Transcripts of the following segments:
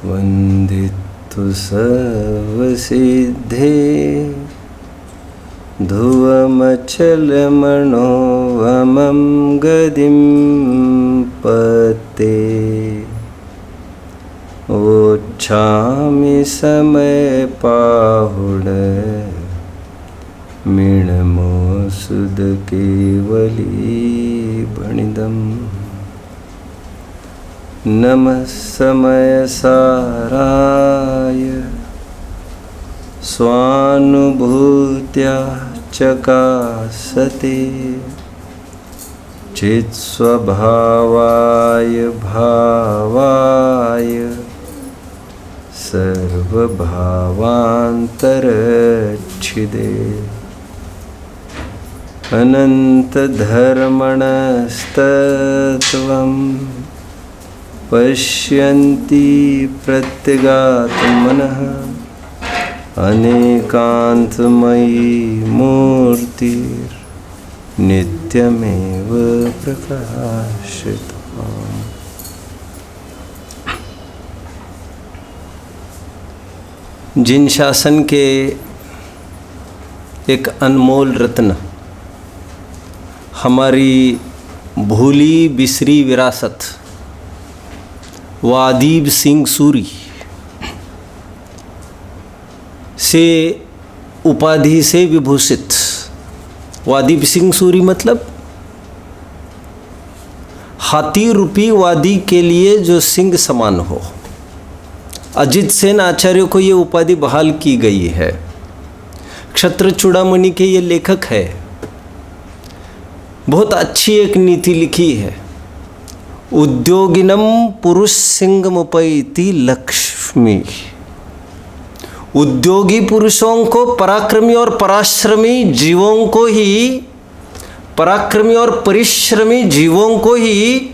वन्दितु सर्वसिद्धे ध्रुवमचलमनोभमं गदिं पते वोच्छामि समयपाहुड मीनमोऽसुदकेवलीभणिदम् नमः समयसाराय स्वानुभूत्या चकासते चित्स्वभावाय भावाय सर्वभावान्तरच्छिदे अनन्तधर्मणस्तत्त्वं पश्यन्ति प्रत्यगात्मनः अनेकान्तमयी मूर्तिर्नित्यमेव प्रकाशिताम्। जिन शासन के एक अनमोल रत्न, हमारी भूली बिसरी विरासत, वादीब सिंह सूरी से उपाधि से विभूषित। वादीब सिंह सूरी मतलब हाथी रूपी वादी के लिए जो सिंह समान हो। अजित सेन आचार्य को ये उपाधि बहाल की गई है। क्षत्र चूड़ामणि के ये लेखक है। बहुत अच्छी एक नीति लिखी है। उद्योगिनम पुरुष सिंहमुपैति लक्ष्मी। उद्योगी पुरुषों को, पराक्रमी और पराश्रमी जीवों को ही, पराक्रमी और परिश्रमी जीवों को ही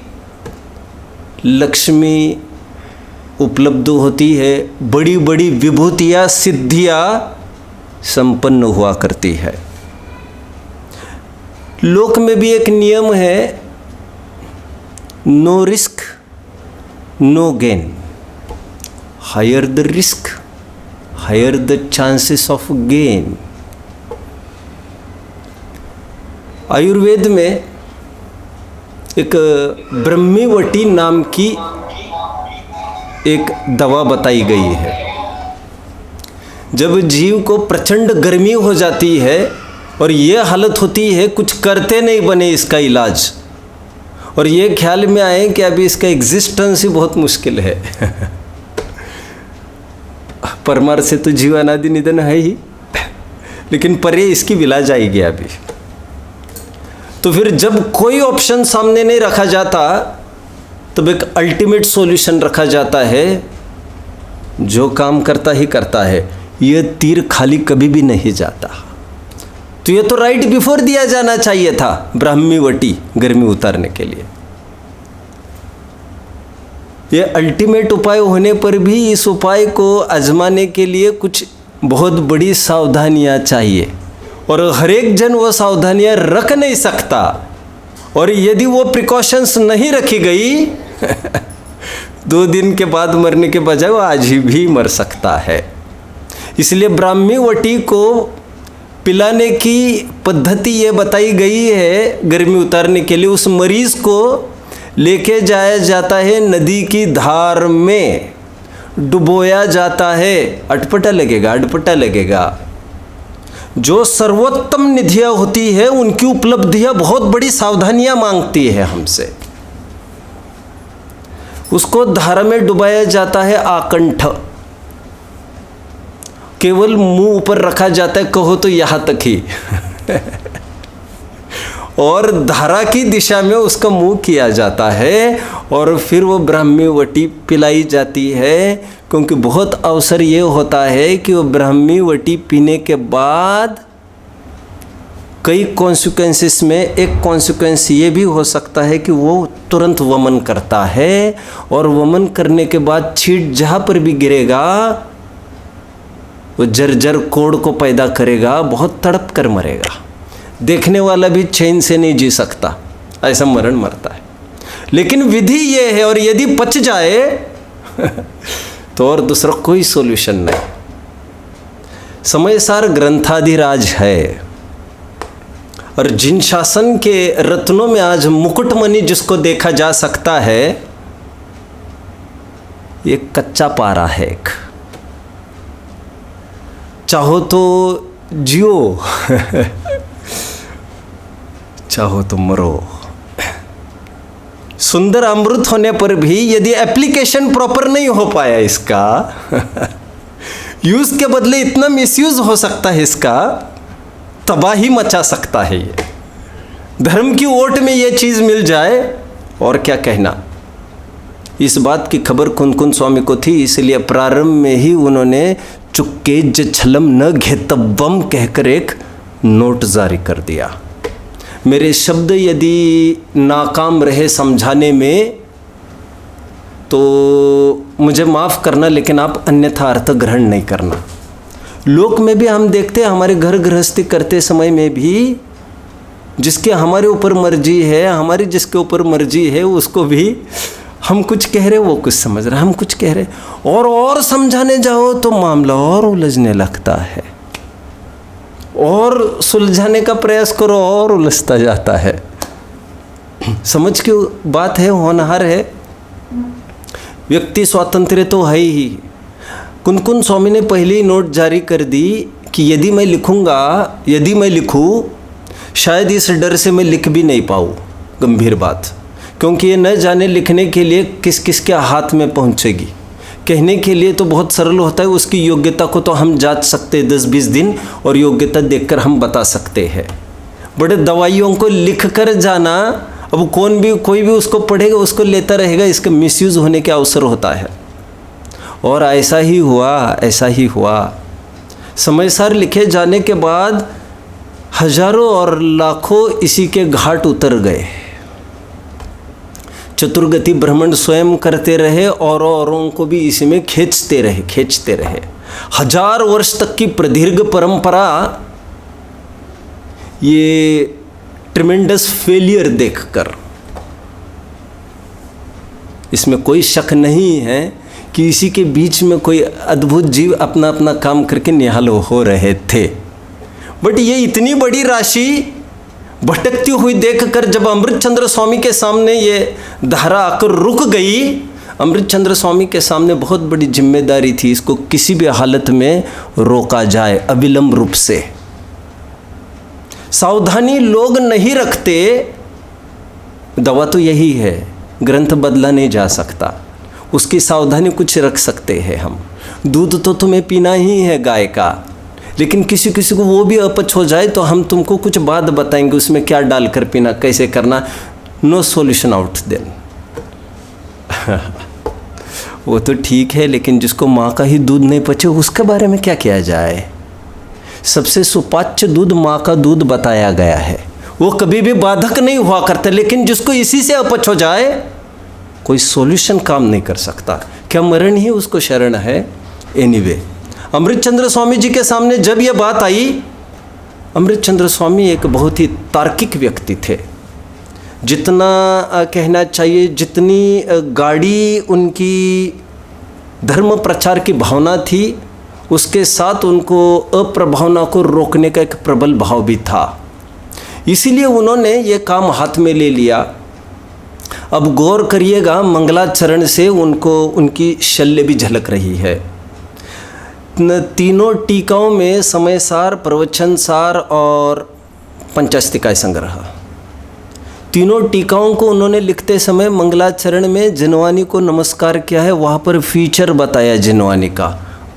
लक्ष्मी उपलब्ध होती है। बड़ी बड़ी विभूतियाँ, सिद्धियाँ संपन्न हुआ करती है। लोक में भी एक नियम है, no risk no gain. Higher the risk higher the chances of gain. Ayurveda में एक ब्रह्मीवटी नाम की एक दवा बताई गई है। जब जीव को प्रचंड गर्मी हो जाती है और ये हालत होती है कुछ करते नहीं बने इसका इलाज, और ये ख्याल में आए कि अभी इसका एग्जिस्टेंस ही बहुत मुश्किल है परमार से तो जीवनादि निधन है ही, लेकिन परे इसकी विलाज आएगी अभी। तो फिर जब कोई ऑप्शन सामने नहीं रखा जाता तब एक अल्टीमेट सॉल्यूशन रखा जाता है, जो काम करता ही करता है। ये तीर खाली कभी भी नहीं जाता। तो ये तो राइट बिफोर दिया जाना चाहिए था, ब्राह्मीवटी गर्मी उतारने के लिए। ये अल्टीमेट उपाय होने पर भी इस उपाय को आजमाने के लिए कुछ बहुत बड़ी सावधानियां चाहिए, और हर एक जन वो सावधानियां रख नहीं सकता। और यदि वो प्रिकॉशंस नहीं रखी गई 2 दिन के बाद मरने के बजाय वो आज ही भी मर सकता है। इसलिए ब्राह्मीवटी को पिलाने की पद्धति ये बताई गई है गर्मी उतारने के लिए। उस मरीज को लेके जाया जाता है, नदी की धार में डुबोया जाता है। अटपटा लगेगा। जो सर्वोत्तम निधियाँ होती है उनकी उपलब्धियाँ बहुत बड़ी सावधानियाँ मांगती है हमसे। उसको धारा में डुबाया जाता है आकंठ। केवल मुंह ऊपर रखा जाता है, कहो तो यहाँ तक ही और धारा की दिशा में उसका मुंह किया जाता है, और फिर वो ब्राह्मीवटी पिलाई जाती है। क्योंकि बहुत अवसर ये होता है कि वो ब्राह्मीवटी पीने के बाद कई कॉन्सिक्वेंसेस में एक कॉन्सिक्वेंस ये भी हो सकता है कि वो तुरंत वमन करता है, और वमन करने के बाद छींट जहाँ पर भी गिरेगा वो जर्जर कोड़ को पैदा करेगा, बहुत तड़प कर मरेगा। देखने वाला भी चैन से नहीं जी सकता, ऐसा मरता है। लेकिन विधि ये है, और यदि पच जाए तो और दूसरा कोई सॉल्यूशन नहीं। समय सार ग्रंथाधिराज है, और जिन शासन के रत्नों में आज मुकुटमणि जिसको देखा जा सकता है, ये कच्चा पारा है एक। चाहो तो जियो चाहो तो मरो। सुंदर अमृत होने पर भी यदि एप्लीकेशन प्रॉपर नहीं हो पाया इसका यूज के बदले इतना मिसयूज हो सकता है, इसका तबाही मचा सकता है। ये धर्म की ओट में ये चीज मिल जाए और क्या कहना। इस बात की खबर कुन स्वामी को थी, इसलिए प्रारंभ में ही उन्होंने चुक्के ज छलम न घेतब्बम कहकर एक नोट जारी कर दिया। मेरे शब्द यदि नाकाम रहे समझाने में तो मुझे माफ़ करना, लेकिन आप अन्यथा अर्थ ग्रहण नहीं करना। लोक में भी हम देखते हैं, हमारे घर गृहस्थी करते समय में भी जिसके हमारे ऊपर मर्जी है, हमारी जिसके ऊपर मर्जी है, उसको भी हम कुछ कह रहे, वो कुछ समझ रहे, हम कुछ कह रहे, और समझाने जाओ तो मामला और उलझने लगता है, और सुलझाने का प्रयास करो और उलझता जाता है। समझ की बात है, होनहार है, व्यक्ति स्वातंत्र्य तो है ही। कुन स्वामी ने पहले ही नोट जारी कर दी कि यदि मैं लिखूं शायद इस डर से मैं लिख भी नहीं पाऊँ। गंभीर बात, क्योंकि ये न जाने लिखने के लिए किस किस के हाथ में पहुँचेगी। कहने के लिए तो बहुत सरल होता है, उसकी योग्यता को तो हम जांच सकते हैं 10-20 दिन, और योग्यता देखकर हम बता सकते हैं। बड़े दवाइयों को लिख कर जाना, अब कोई भी उसको पढ़ेगा, उसको लेता रहेगा, इसका मिसयूज होने के अवसर होता है। और ऐसा ही हुआ। समय सार लिखे जाने के बाद हजारों और लाखों इसी के घाट उतर गए। चतुर्गति भ्रमण स्वयं करते रहे और औरों को भी इसी में खींचते रहे। 1000 वर्ष तक की प्रदीर्घ परंपरा, ये ट्रिमेंडस फेलियर देखकर इसमें कोई शक नहीं है कि इसी के बीच में कोई अद्भुत जीव अपना अपना काम करके निहाल हो रहे थे। बट ये इतनी बड़ी राशि भटकती हुई देखकर जब अमृतचंद्र स्वामी के सामने ये धारा आकर रुक गई, अमृतचंद्र स्वामी के सामने बहुत बड़ी जिम्मेदारी थी, इसको किसी भी हालत में रोका जाए अविलंब रूप से। सावधानी लोग नहीं रखते, दवा तो यही है, ग्रंथ बदला नहीं जा सकता, उसकी सावधानी कुछ रख सकते हैं हम। दूध तो तुम्हें पीना ही है गाय का, लेकिन किसी को वो भी अपच हो जाए तो हम तुमको कुछ बात बताएंगे उसमें क्या डालकर पीना, कैसे करना। नो सॉल्यूशन आउट देन वो तो ठीक है, लेकिन जिसको माँ का ही दूध नहीं पचे उसके बारे में क्या किया जाए। सबसे सुपाच्य दूध माँ का दूध बताया गया है, वो कभी भी बाधक नहीं हुआ करता, लेकिन जिसको इसी से अपच हो जाए कोई सॉल्यूशन काम नहीं कर सकता। क्या मरण ही उसको शरण है। एनीवे, अमृतचंद्र स्वामी जी के सामने जब ये बात आई, अमृतचंद्र स्वामी एक बहुत ही तार्किक व्यक्ति थे। जितना कहना चाहिए, जितनी गाढ़ी उनकी धर्म प्रचार की भावना थी, उसके साथ उनको अप्रभावना को रोकने का एक प्रबल भाव भी था। इसीलिए उन्होंने ये काम हाथ में ले लिया। अब गौर करिएगा, मंगलाचरण से उनकी शल्य भी झलक रही है। तीनों टीकाओं में समय सार, प्रवचन सार और पंचास्तिकाय संग्रह, तीनों टीकाओं को उन्होंने लिखते समय मंगलाचरण में जिनवानी को नमस्कार किया है। वहाँ पर फीचर बताया जिनवानी का,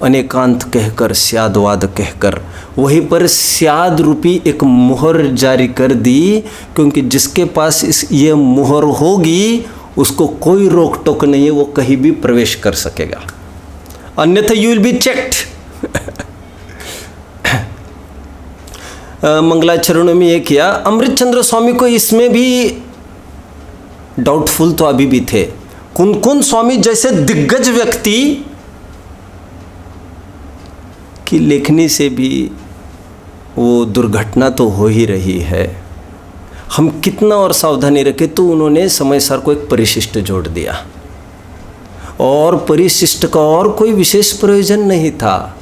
अनेकांत कहकर, स्यादवाद कहकर, वहीं पर स्याद रूपी एक मुहर जारी कर दी, क्योंकि जिसके पास ये मुहर होगी उसको कोई रोक टोक नहीं है, वो कहीं भी प्रवेश कर सकेगा, अन्यथा यू विल बी चेक्ड। मंगलाचरणों में ये किया। अमृतचंद्र स्वामी को इसमें भी डाउटफुल तो अभी भी थे। कुन स्वामी जैसे दिग्गज व्यक्ति की लेखनी से भी वो दुर्घटना तो हो ही रही है, हम कितना और सावधानी रखें। तो उन्होंने समय सार को एक परिशिष्ट जोड़ दिया। और परिशिष्ट का और कोई विशेष प्रयोजन नहीं था।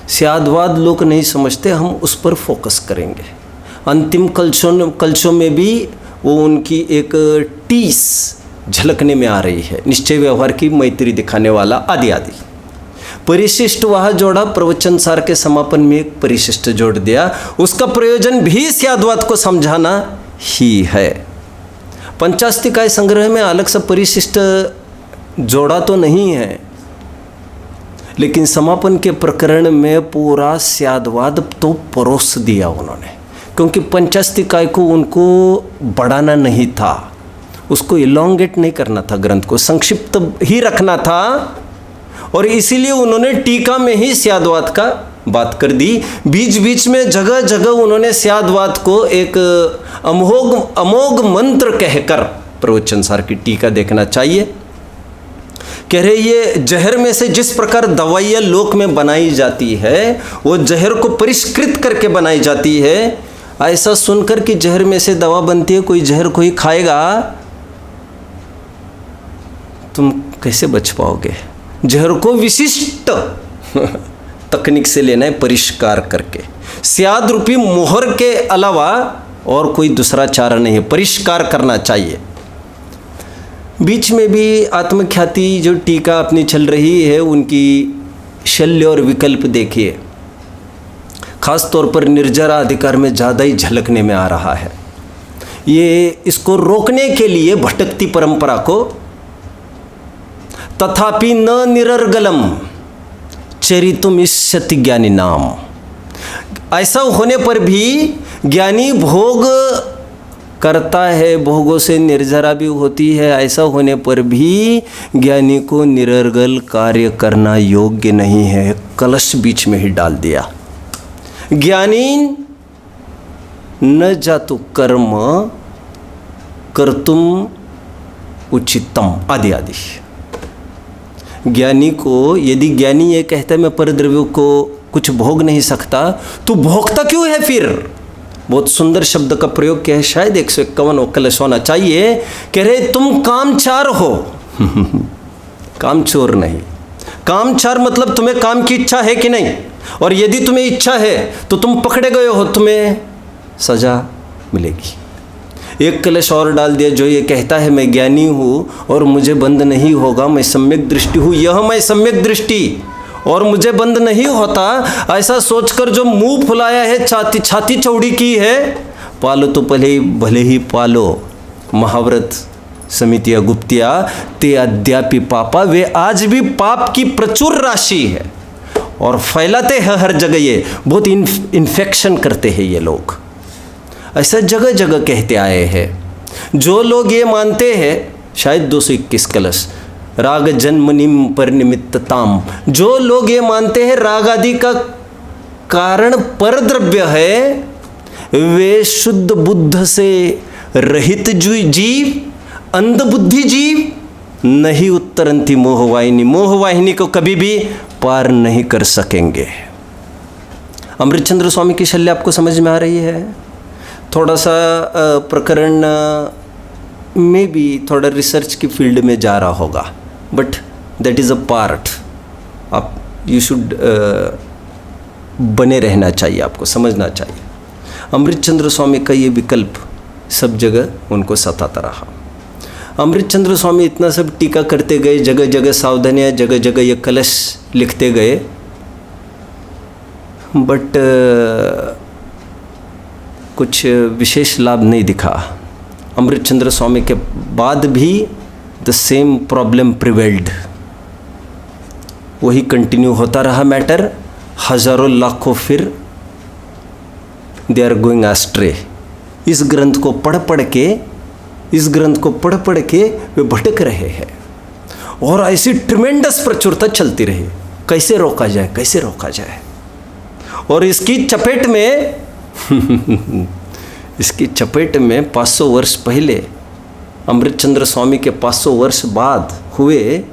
स्यादवाद लोग नहीं समझते, हम उस पर फोकस करेंगे। अंतिम कलशों में भी वो उनकी एक टीस झलकने में आ रही है, निश्चय व्यवहार की मैत्री दिखाने वाला आदि आदि। परिशिष्ट वह जोड़ा, प्रवचन सार के समापन में एक परिशिष्ट जोड़ दिया। उसका प्रयोजन भी स्यादवाद को समझाना ही है। पंचास्तिकाय संग्रह में अलग सा परिशिष्ट जोड़ा तो नहीं है, लेकिन समापन के प्रकरण में पूरा स्यादवाद तो परोस दिया उन्होंने, क्योंकि पंचास्तिकाय को उनको बढ़ाना नहीं था, उसको इलोंगेट नहीं करना था, ग्रंथ को संक्षिप्त ही रखना था। और इसीलिए उन्होंने टीका में ही स्यादवाद का बात कर दी। बीच बीच में जगह जगह उन्होंने स्यादवाद को एक अमोघ मंत्र कहकर प्रवचन सार की टीका देखना चाहिए। कह रहे ये जहर में से जिस प्रकार दवाइयाँ लोक में बनाई जाती है, वो जहर को परिष्कृत करके बनाई जाती है। ऐसा सुनकर कि जहर में से दवा बनती है, कोई जहर कोई खाएगा, तुम कैसे बच पाओगे? जहर को विशिष्ट तकनीक से लेना है, परिष्कार करके। स्याद रूपी मोहर के अलावा और कोई दूसरा चारा नहीं है, परिष्कार करना चाहिए। बीच में भी आत्मख्याति जो टीका अपनी चल रही है, उनकी शल्य और विकल्प देखिए, खास तौर पर निर्जरा अधिकार में ज़्यादा ही झलकने में आ रहा है। ये इसको रोकने के लिए भटकती परंपरा को तथापि न निरर्गलम चरितुम इष्यति ज्ञानी नाम, ऐसा होने पर भी ज्ञानी भोग करता है, भोगों से निर्जरा भी होती है, ऐसा होने पर भी ज्ञानी को निरर्गल कार्य करना योग्य नहीं है। कलश बीच में ही डाल दिया। ज्ञानी न जातु कर्म कर्तुम उचितम आदि आदि। ज्ञानी को, यदि ज्ञानी ये कहता है मैं परद्रव्यों को कुछ भोग नहीं सकता, तो भोगता क्यों है फिर? बहुत सुंदर शब्द का प्रयोग किया है, शायद 151 कलश होना चाहिए। कह रहे तुम कामचार हो कामचोर नहीं। कामचार मतलब तुम्हें काम की इच्छा है कि नहीं, और यदि तुम्हें इच्छा है तो तुम पकड़े गए हो, तुम्हें सजा मिलेगी। एक कलश और डाल दिया जो ये कहता है मैं ज्ञानी हूँ और मुझे बंद नहीं होगा, मैं सम्यक दृष्टि हूँ, यह मैं सम्यक दृष्टि और मुझे बंद नहीं होता, ऐसा सोचकर जो मुंह फुलाया है, छाती चौड़ी की है, पालो तो भले ही पालो। महाव्रत समितिया गुप्तिया ते अद्यापि पापा, वे आज भी पाप की प्रचुर राशि है और फैलाते हैं हर जगह। ये बहुत इन्फेक्शन करते हैं ये लोग, ऐसा जगह जगह कहते आए हैं। जो लोग ये मानते हैं, शायद 221 कलश राग जन्मनिम पर निमित्तताम, जो लोग ये मानते हैं राग आदि का कारण परद्रव्य है, वे शुद्ध बुद्ध से रहित जीव, अंध बुद्धि जीव नहीं उत्तरंती मोहवाहिनी, मोहवाहिनी को कभी भी पार नहीं कर सकेंगे। अमृतचंद्र स्वामी की शल्य आपको समझ में आ रही है? थोड़ा सा प्रकरण में भी थोड़ा रिसर्च की फील्ड में जा रहा होगा, but that is a part. आप यू शुड बने रहना चाहिए, आपको समझना चाहिए। अमृतचंद्र स्वामी का ये विकल्प सब जगह उनको सताता रहा। अमृतचंद्र स्वामी इतना सब टीका करते गए, जगह जगह सावधानियाँ, जगह जगह ये कलश लिखते गए, बट कुछ विशेष लाभ नहीं दिखा। अमृतचंद्र स्वामी के बाद भी द सेम प्रॉब्लम प्रिवेल्ड, वही कंटिन्यू होता रहा मैटर। हजारों लाखों फिर दे आर गोइंग एस्ट्रे। इस ग्रंथ को पढ़ पढ़ के वे भटक रहे हैं और ऐसी ट्रिमेंडस प्रचुरता चलती रही। कैसे रोका जाए। और इसकी चपेट में 500 वर्ष पहले, अमृतचंद्र स्वामी के 500 वर्ष बाद हुए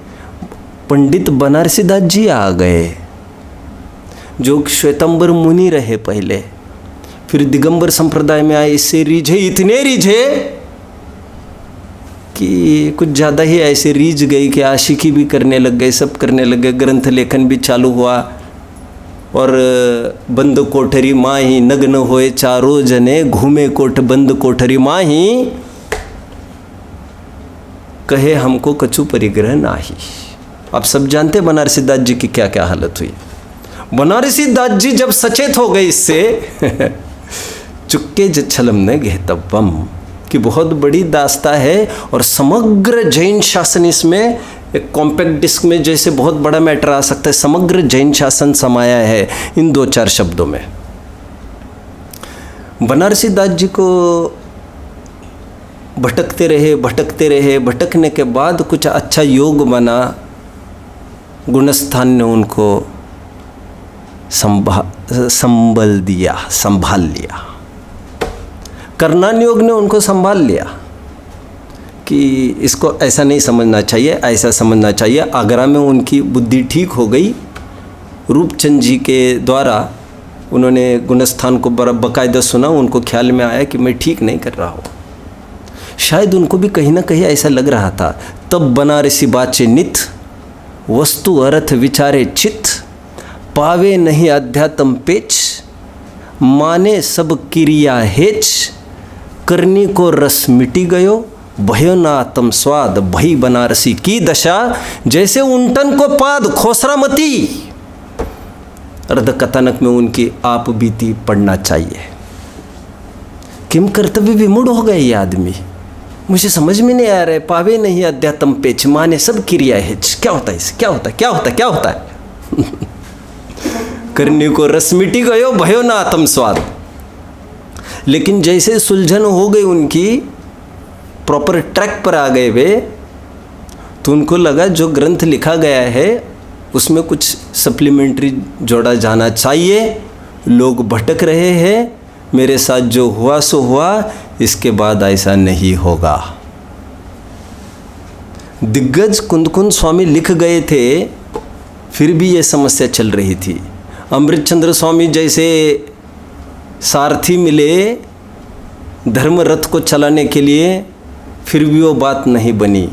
पंडित बनारसी दास जी आ गए, जो श्वेतंबर मुनि रहे पहले, फिर दिगंबर संप्रदाय में आए। इससे इतने रिझे कि कुछ ज़्यादा ही ऐसे रीझ गई कि आशिकी भी करने लग गए, सब करने लग गए, ग्रंथ लेखन भी चालू हुआ। और बंद कोठरी माही नग्न होए चारों जने, घूमे कोठ बंद कोठरी माही, कहे हमको कछु परिग्रह नाही। आप सब जानते बनारसी दास जी की क्या क्या हालत हुई। बनारसी दास जी जब सचेत हो गए इससे चुक्के जच्छलम ने घेतव्वम कि बहुत बड़ी दास्ता है, और समग्र जैन शासन इसमें एक कॉम्पैक्ट डिस्क में जैसे बहुत बड़ा मैटर आ सकता है, समग्र जैन शासन समाया है इन 2-4 शब्दों में। बनारसी दास जी को भटकते रहे, भटकने के बाद कुछ अच्छा योग बना, गुणस्थान ने उनको संभाल लिया, करनान योग ने उनको संभाल लिया कि इसको ऐसा नहीं समझना चाहिए, ऐसा समझना चाहिए। आगरा में उनकी बुद्धि ठीक हो गई। रूपचंद जी के द्वारा उन्होंने गुणस्थान को बड़ा बाकायदा सुना, उनको ख्याल में आया कि मैं ठीक नहीं कर रहा हूँ। शायद उनको भी कहीं ना कहीं ऐसा लग रहा था। तब बनारसी बाचे नित, वस्तु अर्थ विचारे चित, पावे नहीं अध्यात्म पेच, माने सब क्रिया हेच, करनी को रस मिटी गयो, भयो ना आत्म स्वाद, भई बनारसी की दशा, जैसे उंटन को पाद खोसरा मती। अर्ध कथानक में उनकी आप बीती पढ़ना चाहिए। किम कर्तव्य विमूढ़ हो गए ये आदमी, मुझे समझ में नहीं आ रहा है। पावे नहीं अध्यात्म पेच, माने सब क्रिया हेच, क्या होता है इसे, क्या होता है, क्या होता है, क्या होता है। करने को रस मिटी गयो, भयो ना आत्म स्वाद। लेकिन जैसे सुलझन हो गई उनकी, प्रॉपर ट्रैक पर आ गए वे, तो उनको लगा जो ग्रंथ लिखा गया है उसमें कुछ सप्लीमेंट्री जोड़ा जाना चाहिए। लोग भटक रहे हैं, मेरे साथ जो हुआ सो हुआ, इसके बाद ऐसा नहीं होगा। दिग्गज कुंद स्वामी लिख गए थे, फिर भी ये समस्या चल रही थी। अमृतचंद्र स्वामी जैसे सारथी मिले धर्म रथ को चलाने के लिए, फिर भी वो बात नहीं बनी।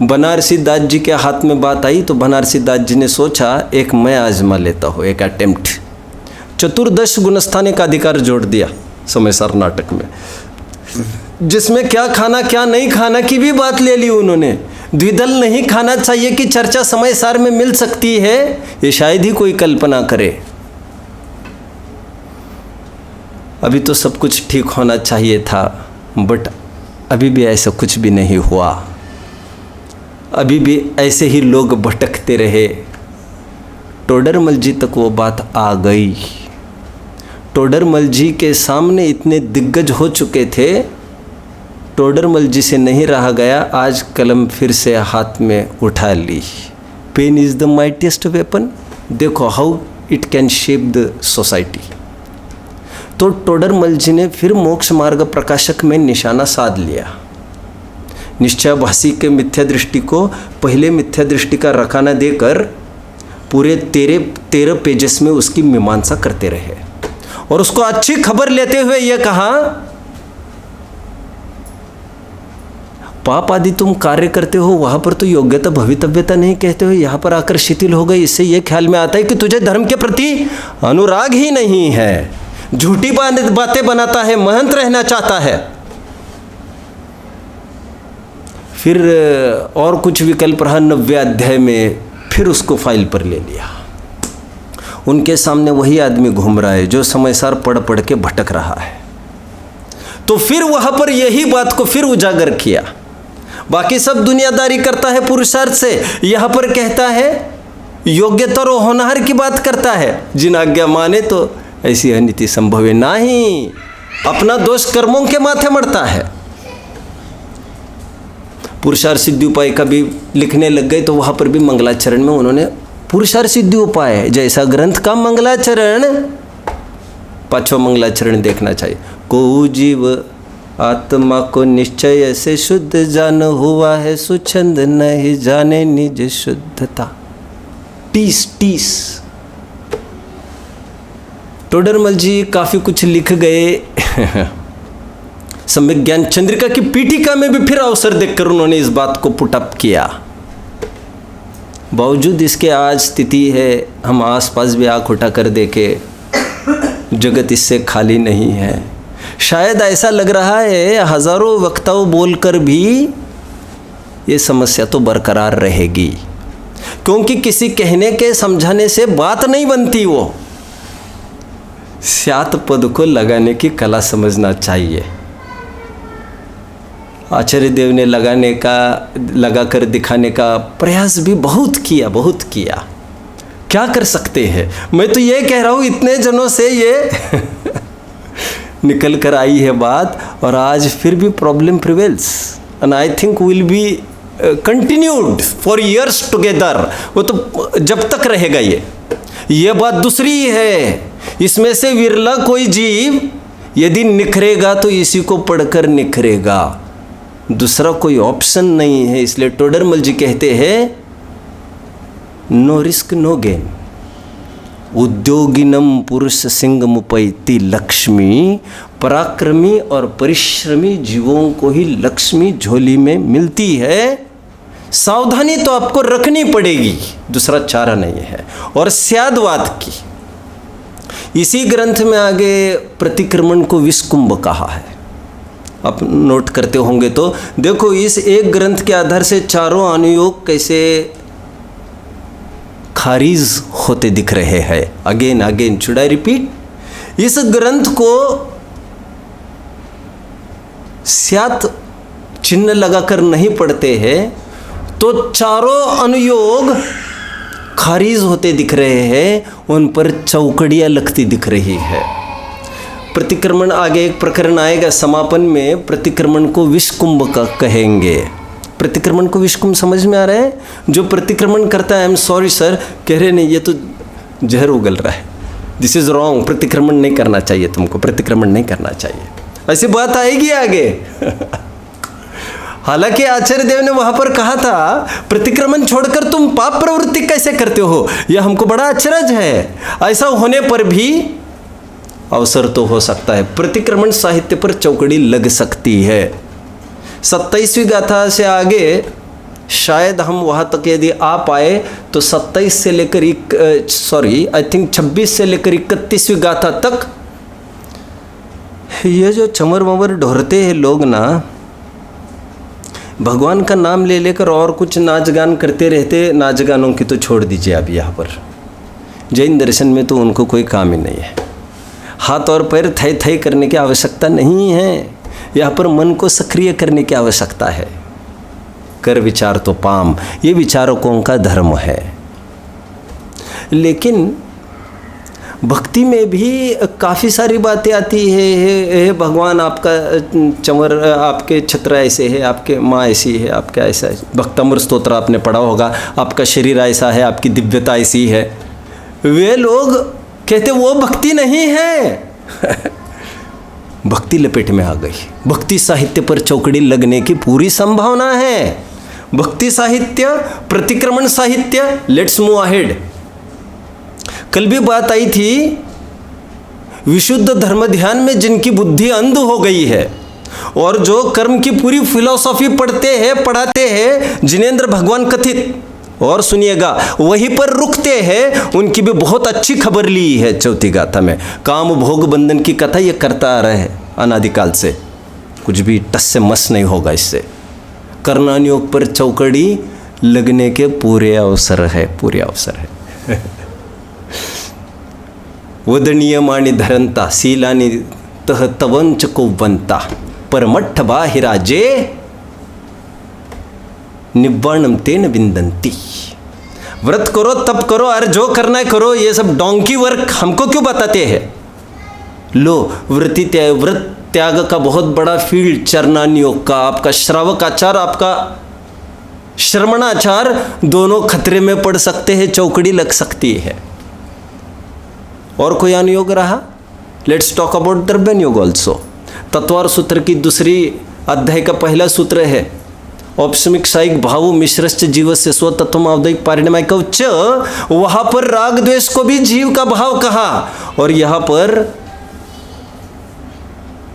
बनारसी दास जी के हाथ में बात आई तो बनारसी दास जी ने सोचा एक मैं आजमा लेता हूँ, एक अटेम्प्ट। 14 गुणस्थाने का अधिकार जोड़ दिया समयसार नाटक में, जिसमें क्या खाना क्या नहीं खाना की भी बात ले ली उन्होंने। द्विदल नहीं खाना चाहिए कि चर्चा समयसार में मिल सकती है, ये शायद ही कोई कल्पना करे। अभी तो सब कुछ ठीक होना चाहिए था, बट अभी भी ऐसा कुछ भी नहीं हुआ। अभी भी ऐसे ही लोग भटकते रहे। टोडरमल जी तक वो बात आ गई। टोडरमल जी के सामने इतने दिग्गज हो चुके थे, टोडरमल जी से नहीं रहा गया। आज कलम फिर से हाथ में उठा ली। Pen is the mightiest weapon. देखो how it can shape the society. तो टोडरमल जी ने फिर मोक्ष मार्ग प्रकाशक में निशाना साध लिया। निश्चयभाषी के मिथ्या दृष्टि को पहले मिथ्या दृष्टि का रखाना देकर पूरे 13 पेजेस में उसकी मीमांसा करते रहे, और उसको अच्छी खबर लेते हुए यह कहा, पाप आदि तुम कार्य करते हो वहां पर तो योग्यता भवितव्यता नहीं कहते हो, यहां पर आकर शिथिल हो गई। इससे यह ख्याल में आता है कि तुझे धर्म के प्रति अनुराग ही नहीं है, झूठी बातें बनाता है, महंत रहना चाहता है। फिर और कुछ विकल्प रहा 90 अध्याय में, फिर उसको फाइल पर ले लिया। उनके सामने वही आदमी घूम रहा है जो समयसार पढ़ पढ़ के भटक रहा है। तो फिर वहां पर यही बात को फिर उजागर किया। बाकी सब दुनियादारी करता है पुरुषार्थ से, यहां पर कहता है योग्यता और होनहार की बात करता है। जिन आज्ञा माने तो ऐसी अनिति संभव है नहीं, अपना दोष कर्मों के माथे मढ़ता है। पुरुषार्थ सिद्धि उपाय का भी लिखने लग गए तो वहां पर भी मंगलाचरण में उन्होंने पुरुषार्थ सिद्धि उपाय जैसा ग्रंथ का मंगलाचरण, 5वां मंगलाचरण देखना चाहिए। को जीव आत्मा को निश्चय से शुद्ध जान हुआ है, सुछंद नहीं जाने निज शुद्धता। टीस टोडरमल जी काफ़ी कुछ लिख गए। सम्यक ज्ञान चंद्रिका की पीठिका में भी फिर अवसर देखकर उन्होंने इस बात को पुटअप किया। बावजूद इसके आज स्थिति है, हम आसपास भी आँख उठा कर देखे, जगत इससे खाली नहीं है। शायद ऐसा लग रहा है हजारों वक्ताओं बोलकर भी ये समस्या तो बरकरार रहेगी, क्योंकि किसी कहने के समझाने से बात नहीं बनती। वो स्यात पद को लगाने की कला समझना चाहिए। आचार्य देव ने लगाकर दिखाने का प्रयास भी बहुत किया। क्या कर सकते हैं? मैं तो ये कह रहा हूँ, इतने जनों से ये निकल कर आई है बात, और आज फिर भी problem prevails, and I think will be continued for years together. वो तो जब तक रहेगा ये बात दूसरी है। इसमें से विरला कोई जीव यदि निखरेगा तो इसी को पढ़कर निखरेगा, दूसरा कोई ऑप्शन नहीं है। इसलिए टोडरमल जी कहते हैं नो रिस्क नो गेन। उद्योगिनम पुरुष सिंह मुपैती लक्ष्मी, पराक्रमी और परिश्रमी जीवों को ही लक्ष्मी झोली में मिलती है। सावधानी तो आपको रखनी पड़ेगी, दूसरा चारा नहीं है। और स्यादवाद की इसी ग्रंथ में आगे प्रतिक्रमण को विषकुंभ कहा है। आप नोट करते होंगे तो देखो, इस एक ग्रंथ के आधार से चारों अनुयोग कैसे खारिज होते दिख रहे हैं। Again should I repeat? इस ग्रंथ को स्यात चिन्ह लगाकर नहीं पढ़ते हैं तो चारों अनुयोग खारिज होते दिख रहे हैं, उन पर चौकड़ियाँ लगती दिख रही है। प्रतिक्रमण आगे एक प्रकरण आएगा समापन में, प्रतिक्रमण को विषकुंभ का कहेंगे। प्रतिक्रमण को विषकुंभ समझ में आ रहा है? जो प्रतिक्रमण करता है, आई एम सॉरी सर, कह रहे नहीं, ये तो जहर उगल रहा है, दिस इज रॉन्ग, प्रतिक्रमण नहीं करना चाहिए, तुमको प्रतिक्रमण नहीं करना चाहिए, ऐसी बात आएगी आगे। हालांकि आचार्य देव ने वहां पर कहा था प्रतिक्रमण छोड़कर तुम पाप प्रवृत्ति कैसे करते हो, यह हमको बड़ा अचरज है। ऐसा होने पर भी अवसर तो हो सकता है, प्रतिक्रमण साहित्य पर चौकड़ी लग सकती है। 27वीं गाथा से आगे शायद हम वहाँ तक यदि आ पाए तो 27 से लेकर आई थिंक 26 से लेकर 31वीं गाथा तक ये जो चमर ममर ढोरते हैं लोग ना, भगवान का नाम ले लेकर और कुछ नाच गान करते रहते। नाच गानों की तो छोड़ दीजिए, अब यहाँ पर जैन दर्शन में तो उनको कोई काम ही नहीं है। हाथ और पैर थै थै करने की आवश्यकता नहीं है, यहाँ पर मन को सक्रिय करने की आवश्यकता है। कर विचार तो पाम, ये विचारकों का धर्म है। लेकिन भक्ति में भी काफ़ी सारी बातें आती है। हे भगवान, आपका चंवर, आपके छत्र ऐसे है, आपके माँ ऐसी है, आपका ऐसा है। भक्तामृत स्तोत्र आपने पढ़ा होगा, आपका शरीर ऐसा है, आपकी दिव्यता ऐसी है। वे लोग कहते वो भक्ति नहीं है। भक्ति लपेट में आ गई। भक्ति साहित्य पर चौकड़ी लगने की पूरी संभावना है। भक्ति साहित्य, प्रतिक्रमण साहित्य, लेट्स मूव अहेड। कल भी बात आई थी, विशुद्ध धर्म ध्यान में जिनकी बुद्धि अंध हो गई है और जो कर्म की पूरी फिलॉसफी पढ़ाते हैं जिनेंद्र भगवान कथित, और सुनिएगा वहीं पर रुकते हैं, उनकी भी बहुत अच्छी खबर ली है चौथी गाथा में। काम भोग बंधन की कथा ये करता आ रहा है अनादिकाल से, कुछ भी टस से मस नहीं होगा इससे। कर्णानुयोग पर चौकड़ी लगने के पूरे अवसर है। वदनीयमानि धरंता शीलानि तह तवंच को बनता परमठ बाहिराजे निब्बाणम तेन विंदंती। व्रत करो, तप करो, अरे जो करना है करो, ये सब डोंकी वर्क हमको क्यों बताते हैं? लो, व्रत त्याग का बहुत बड़ा फील्ड चरणानुयोग का, आपका श्रावक आचार, आपका श्रवणाचार, दोनों खतरे में पड़ सकते हैं, चौकड़ी लग सकती है। और कोई अनुयोग रहा? लेट्स टॉक अबाउट द्रव्यन योग ऑल्सो। तत्वार सूत्र की दूसरी अध्याय का पहला सूत्र है औपसमिक साइक भाव मिश्रश्च जीवस्य स्वतत्व आवधिक पारिणमिक उच्च। वहां पर राग द्वेष को भी जीव का भाव कहा, और यहां पर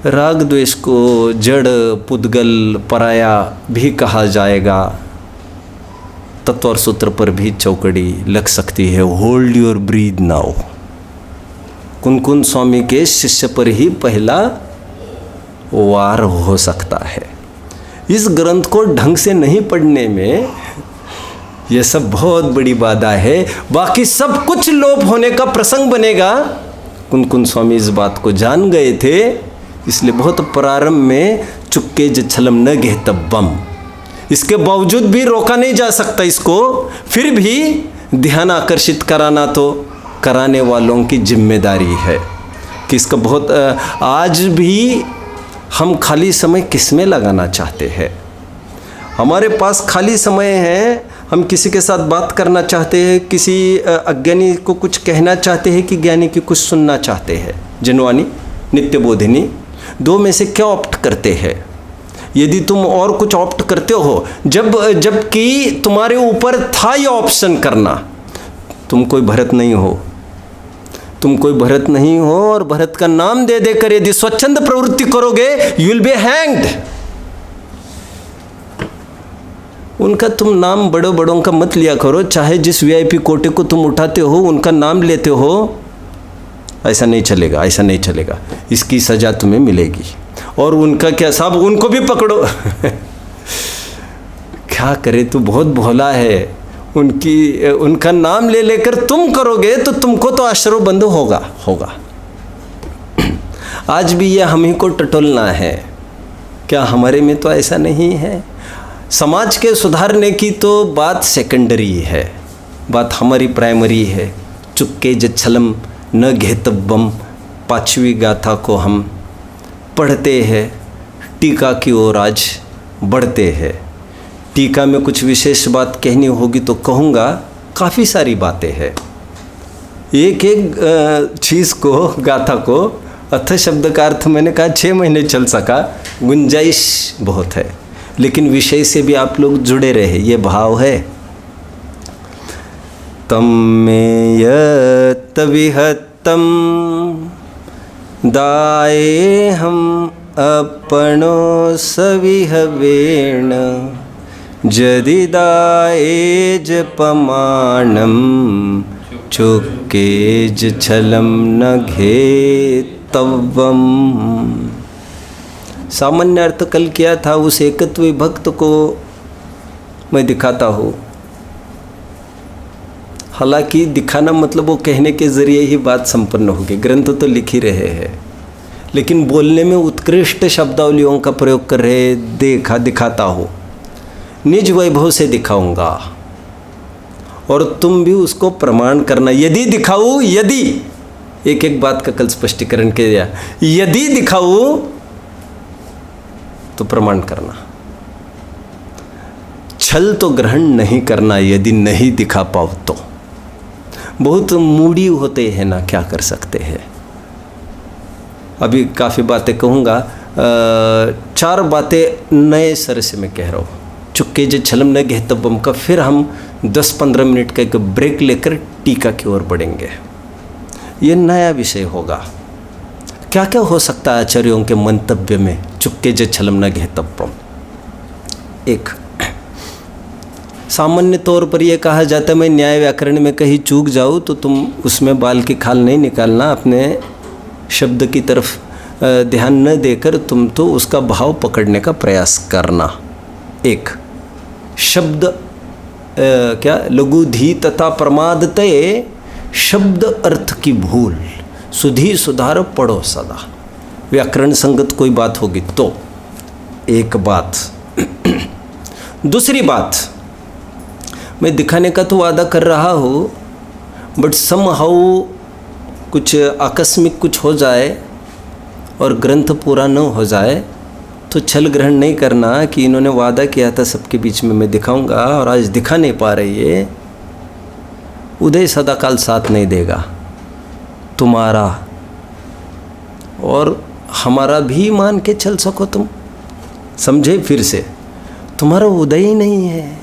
राग द्वेष को जड़, पुद्गल, पराया भी कहा जाएगा। तत्व और सूत्र पर भी चौकड़ी लग सकती है। Hold your breath now. Kunkun Swami के शिष्य पर ही पहला वार हो सकता है। इस ग्रंथ को ढंग से नहीं पढ़ने में यह सब बहुत बड़ी बाधा है। बाकी सब कुछ लोप होने का प्रसंग बनेगा। कुनकुन स्वामी इस बात को जान गए थे, इसलिए बहुत प्रारंभ में चुक्के ज छलम न गेहतब्बम, इसके बावजूद भी रोका नहीं जा सकता इसको। फिर भी ध्यान आकर्षित कराना तो कराने वालों की जिम्मेदारी है कि इसका बहुत आज भी हम खाली समय किस में लगाना चाहते हैं। हमारे पास खाली समय है, हम किसी के साथ बात करना चाहते हैं, किसी अज्ञानी को कुछ कहना चाहते हैं कि ज्ञानी की कुछ सुनना चाहते हैं। जिनवानी, नित्यबोधिनी, दो में से क्या ऑप्ट करते हैं? यदि तुम और कुछ ऑप्ट करते हो, जबकि तुम्हारे ऊपर था ये ऑप्शन करना, तुम कोई भरत नहीं हो, तुम कोई भरत नहीं हो। और भरत का नाम दे देकर यदि स्वच्छंद प्रवृत्ति करोगे, यू विल बी हैंग्ड। उनका तुम नाम बड़ों बड़ों का मत लिया करो, चाहे जिस वीआईपी कोटे को तुम उठाते हो उनका नाम लेते हो। ऐसा नहीं चलेगा, ऐसा नहीं चलेगा, इसकी सजा तुम्हें मिलेगी। और उनका क्या साहब, उनको भी पकड़ो। क्या करे, तू बहुत भोला है। उनका नाम ले लेकर तुम करोगे तो तुमको तो आश्रयबंद होगा। आज भी यह हम ही को टटोलना है। क्या हमारे में तो ऐसा नहीं है? समाज के सुधारने की तो बात सेकेंडरी है, बात हमारी प्राइमरी है। चुक्के ज छलम न घेतब्बम, 5वीं गाथा को हम पढ़ते हैं। टीका की ओर आज बढ़ते हैं। टीका में कुछ विशेष बात कहनी होगी तो कहूँगा, काफ़ी सारी बातें हैं। एक एक चीज़ को, गाथा को, अथ शब्द का अर्थ मैंने कहा 6 महीने चल सका, गुंजाइश बहुत है। लेकिन विषय से भी आप लोग जुड़े रहे, ये भाव है। तम में यत विहतम दाए हम अपनो सविहवेण, जदि दाए जपमानम चुक्के ज छलम न घेतव्वम। सामान्य अर्थ कल किया था, उस एकत्व विभक्त को मैं दिखाता हूँ। हालांकि दिखाना मतलब वो कहने के ज़रिए ही बात संपन्न होगी। ग्रंथ तो लिख ही रहे हैं, लेकिन बोलने में उत्कृष्ट शब्दावलियों का प्रयोग कर रहे दिखाता हूँ। निज वैभव से दिखाऊंगा और तुम भी उसको प्रमाण करना। यदि दिखाऊँ, यदि एक एक बात का कल स्पष्टीकरण किया, यदि दिखाऊँ तो प्रमाण करना। छल तो ग्रहण नहीं करना यदि नहीं दिखा पाओ तो। बहुत मूडी होते हैं ना, क्या कर सकते हैं। अभी काफ़ी बातें कहूँगा, 4 बातें नए सर से मैं कह रहा हूँ। चुक्के ज छलम न घेतब्बम का फिर हम 10-15 मिनट का एक ब्रेक लेकर टीका की ओर बढ़ेंगे। ये नया विषय होगा। क्या क्या हो सकता है आचार्यों के मंतव्य में चुक्के ज छलम न घेतब्बम। एक, सामान्य तौर पर यह कहा जाता है, मैं न्याय व्याकरण में कहीं चूक जाऊँ तो तुम उसमें बाल की खाल नहीं निकालना, अपने शब्द की तरफ ध्यान न देकर तुम तो उसका भाव पकड़ने का प्रयास करना। एक, शब्द क्या लघुधी तथा प्रमादतये शब्द अर्थ की भूल, सुधी सुधार पढ़ो सदा। व्याकरण संगत कोई बात होगी तो एक बात। दूसरी बात, मैं दिखाने का तो वादा कर रहा हूँ, बट समहाउ कुछ आकस्मिक कुछ हो जाए और ग्रंथ पूरा न हो जाए तो छल ग्रहण नहीं करना कि इन्होंने वादा किया था सबके बीच में मैं दिखाऊंगा और आज दिखा नहीं पा रही है। उदय सदाकाल साथ नहीं देगा। तुम्हारा और हमारा भी मान के चल सको तुम, समझे? फिर से, तुम्हारा उदय ही नहीं है,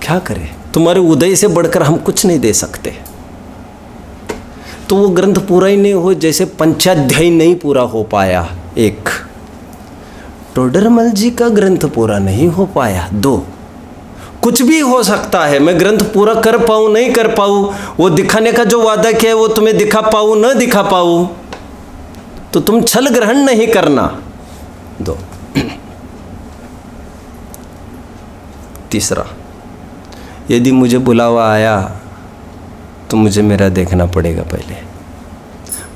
क्या करें? तुम्हारे उदय से बढ़कर हम कुछ नहीं दे सकते। तो वो ग्रंथ पूरा ही नहीं हो, जैसे पंचाध्यायी नहीं पूरा हो पाया एक, टोडरमल जी का ग्रंथ पूरा नहीं हो पाया दो। कुछ भी हो सकता है, मैं ग्रंथ पूरा कर पाऊँ नहीं कर पाऊँ, वो दिखाने का जो वादा किया है वो तुम्हें दिखा पाऊँ न दिखा पाऊँ, तो तुम छल ग्रहण नहीं करना। दो। तीसरा, यदि मुझे बुलावा आया तो मुझे मेरा देखना पड़ेगा पहले।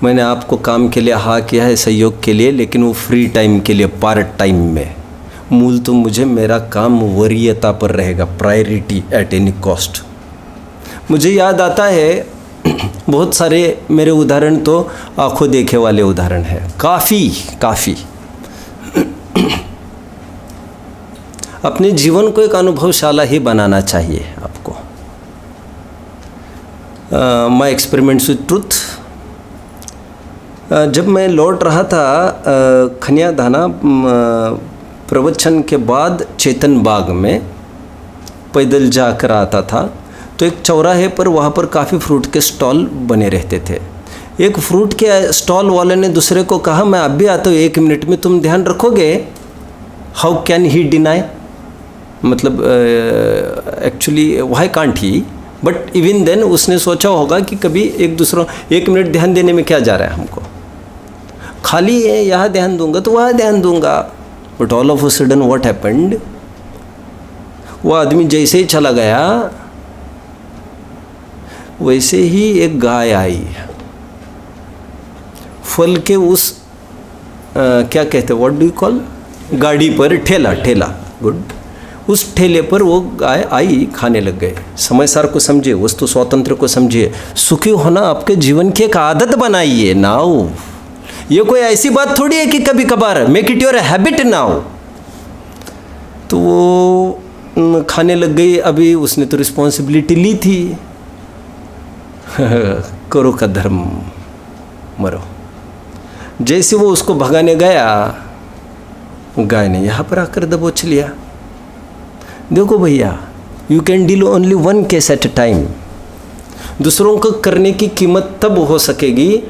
मैंने आपको काम के लिए हाँ किया है, सहयोग के लिए, लेकिन वो फ्री टाइम के लिए, पार्ट टाइम में। मूल तो मुझे मेरा काम वरीयता पर रहेगा, प्रायोरिटी एट एनी कॉस्ट। मुझे याद आता है बहुत सारे मेरे उदाहरण तो आंखों देखे वाले उदाहरण है, काफ़ी। अपने जीवन को एक अनुभवशाला ही बनाना चाहिए आपको। My experiments with truth. जब मैं लौट रहा था खनिया धाना प्रवचन के बाद चेतन बाग में पैदल जाकर आता था, तो एक चौराहे पर वहाँ पर काफ़ी फ्रूट के स्टॉल बने रहते थे। एक फ्रूट के स्टॉल वाले ने दूसरे को कहा, मैं अब भी आता हूँ, 1 मिनट में तुम ध्यान रखोगे? हाउ कैन ही डिनाई, मतलब actually why can't he, but even then उसने सोचा होगा कि कभी एक दूसरों 1 मिनट ध्यान देने में क्या जा रहा है हमको, खाली है यहाँ ध्यान दूंगा तो वहाँ ध्यान दूंगा। But all of a sudden what happened, वो आदमी जैसे ही चला गया वैसे ही एक गाय आई, फल के उस क्या कहते हैं, व्हाट डू यू कॉल, गाड़ी पर, ठेला, गुड, उस ठेले पर वो गाय आई, खाने लग गए। समय सार को समझिए, वस्तु स्वातंत्र को समझिए, सुखी होना आपके जीवन की एक आदत बनाइए नाउ। ये कोई ऐसी बात थोड़ी है कि कभी कभार, make it your habit now. तो वो खाने लग गई। अभी उसने तो रिस्पॉन्सिबिलिटी ली थी, करो का धर्म मरो। जैसे वो उसको भगाने गया, गाय ने यहाँ पर आकर दबोच लिया। देखो भैया, you can deal only 1 case at A time. दूसरों को करने की कीमत तब हो सकेगी,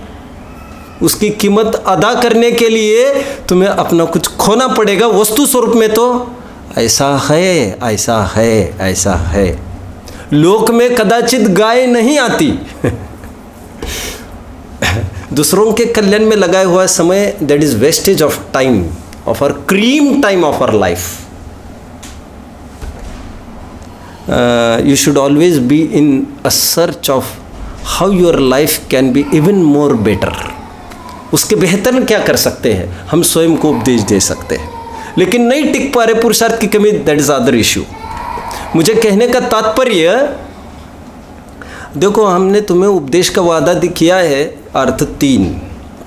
उसकी कीमत अदा करने के लिए तुम्हें अपना कुछ खोना पड़ेगा। वस्तु स्वरूप में तो ऐसा है। लोक में कदाचित गाय नहीं आती। दूसरों के कल्याण में लगाया हुआ समय, that is wastage of time, of our cream time of our life. You should always be in a search of how your life can be even more better. उसके बेहतर क्या कर सकते हैं, हम स्वयं को उपदेश दे सकते हैं, लेकिन नहीं टिक पा रहे, पुरुषार्थ की कमी, दैट इज अदर इश्यू। मुझे कहने का तात्पर्य, देखो हमने तुम्हें उपदेश का वादा किया है, अर्थ 3,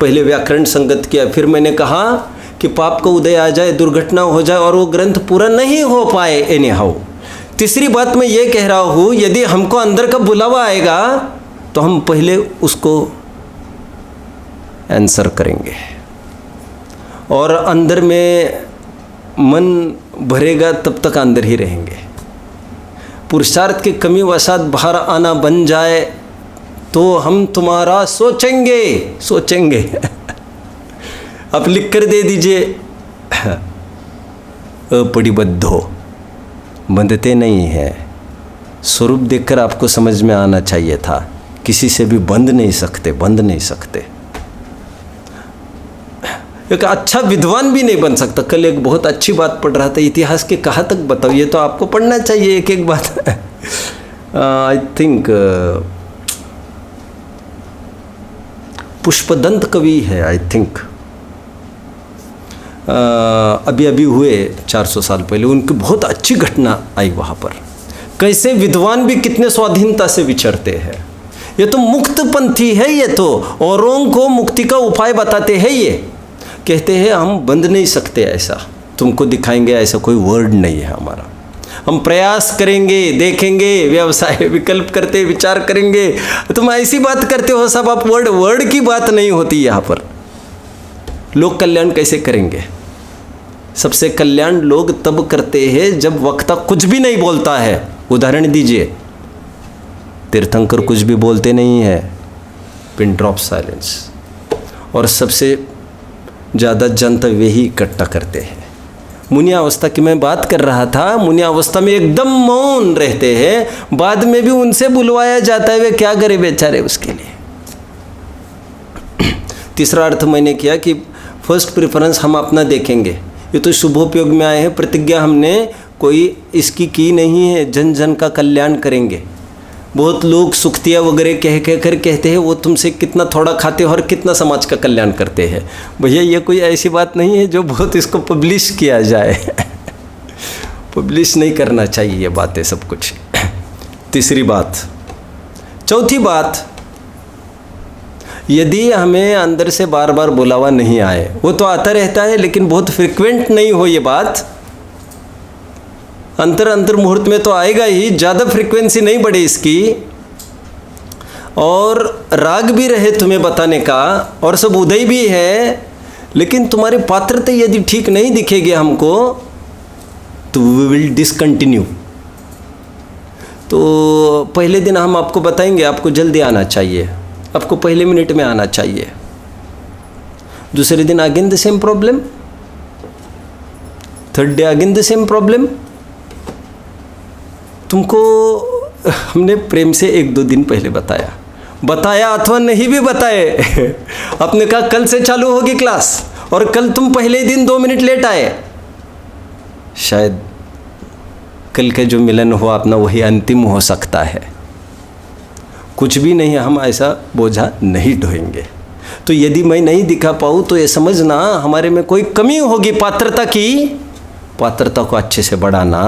पहले व्याकरण संगत किया, फिर मैंने कहा कि पाप का उदय आ जाए, दुर्घटना हो जाए और वो ग्रंथ पूरा नहीं हो पाए एनी हाउ। तीसरी बात मैं ये कह रहा हूँ, यदि हमको अंदर का बुलावा आएगा तो हम पहले उसको आंसर करेंगे, और अंदर में मन भरेगा तब तक अंदर ही रहेंगे। पुरुषार्थ की कमी वसात बाहर आना बन जाए तो हम तुम्हारा सोचेंगे। आप लिख कर दे दीजिए, अपरिबद्धो, बंधते नहीं है। स्वरूप देखकर आपको समझ में आना चाहिए था, किसी से भी बंध नहीं सकते। एक अच्छा विद्वान भी नहीं बन सकता। कल एक बहुत अच्छी बात पढ़ रहा था, इतिहास के कहाँ तक बताओ, ये तो आपको पढ़ना चाहिए एक एक बात। आई थिंक पुष्पदंत कवि है, आई थिंक अभी हुए 400 साल पहले, उनकी बहुत अच्छी घटना आई वहाँ पर। कैसे विद्वान भी कितने स्वाधीनता से विचरते हैं। ये तो मुक्त पंथी है, ये तो औरों को मुक्ति का उपाय बताते हैं। ये कहते हैं हम बंध नहीं सकते, ऐसा तुमको दिखाएंगे, ऐसा कोई वर्ड नहीं है हमारा। हम प्रयास करेंगे, देखेंगे, व्यवसाय विकल्प करते, विचार करेंगे। तुम ऐसी बात करते हो सब, आप वर्ड की बात नहीं होती यहाँ पर। लोक कल्याण कैसे करेंगे? सबसे कल्याण लोग तब करते हैं जब वक्ता कुछ भी नहीं बोलता है। उदाहरण दीजिए, तीर्थंकर कुछ भी बोलते नहीं है, पिन ड्रॉप साइलेंस। और सबसे ज़्यादा जनता वही इकट्ठा करते हैं। मुनि अवस्था की मैं बात कर रहा था, मुनि अवस्था में एकदम मौन रहते हैं, बाद में भी उनसे बुलवाया जाता है, वे क्या करे बेचारे उसके लिए। तीसरा अर्थ मैंने किया कि फर्स्ट प्रेफरेंस हम अपना देखेंगे। ये तो शुभोपयोग में आए हैं, प्रतिज्ञा हमने कोई इसकी की नहीं है, जन जन का कल्याण करेंगे। बहुत लोग सुख्तिया वगैरह कह कर कहते हैं वो तुमसे कितना थोड़ा खाते हो और कितना समाज का कल्याण करते हैं। भैया ये कोई ऐसी बात नहीं है जो बहुत इसको पब्लिश किया जाए। पब्लिश नहीं करना चाहिए ये बातें सब कुछ। तीसरी बात। चौथी बात, यदि हमें अंदर से बार बार बुलावा नहीं आए, वो तो आता रहता है लेकिन बहुत फ्रिक्वेंट नहीं हो ये बात, अंतर मुहूर्त में तो आएगा ही, ज़्यादा फ्रिक्वेंसी नहीं बढ़े इसकी, और राग भी रहे तुम्हें बताने का और सब उदय भी है, लेकिन तुम्हारी पात्रता यदि ठीक नहीं दिखेगी हमको तो वी विल डिसकंटिन्यू। तो पहले दिन हम आपको बताएंगे आपको जल्दी आना चाहिए, आपको पहले मिनट में आना चाहिए। दूसरे दिन again the same problem, third day again the same problem. तुमको हमने प्रेम से 1-2 दिन पहले बताया अथवा नहीं भी बताए। आपने कहा कल से चालू होगी क्लास और कल तुम पहले दिन 2 मिनट लेट आए। शायद कल के जो मिलन हुआ अपना वही अंतिम हो सकता है। कुछ भी नहीं, हम ऐसा बोझा नहीं ढोएंगे। तो यदि मैं नहीं दिखा पाऊँ तो ये समझना हमारे में कोई कमी होगी पात्रता की। पात्रता को अच्छे से बढ़ाना,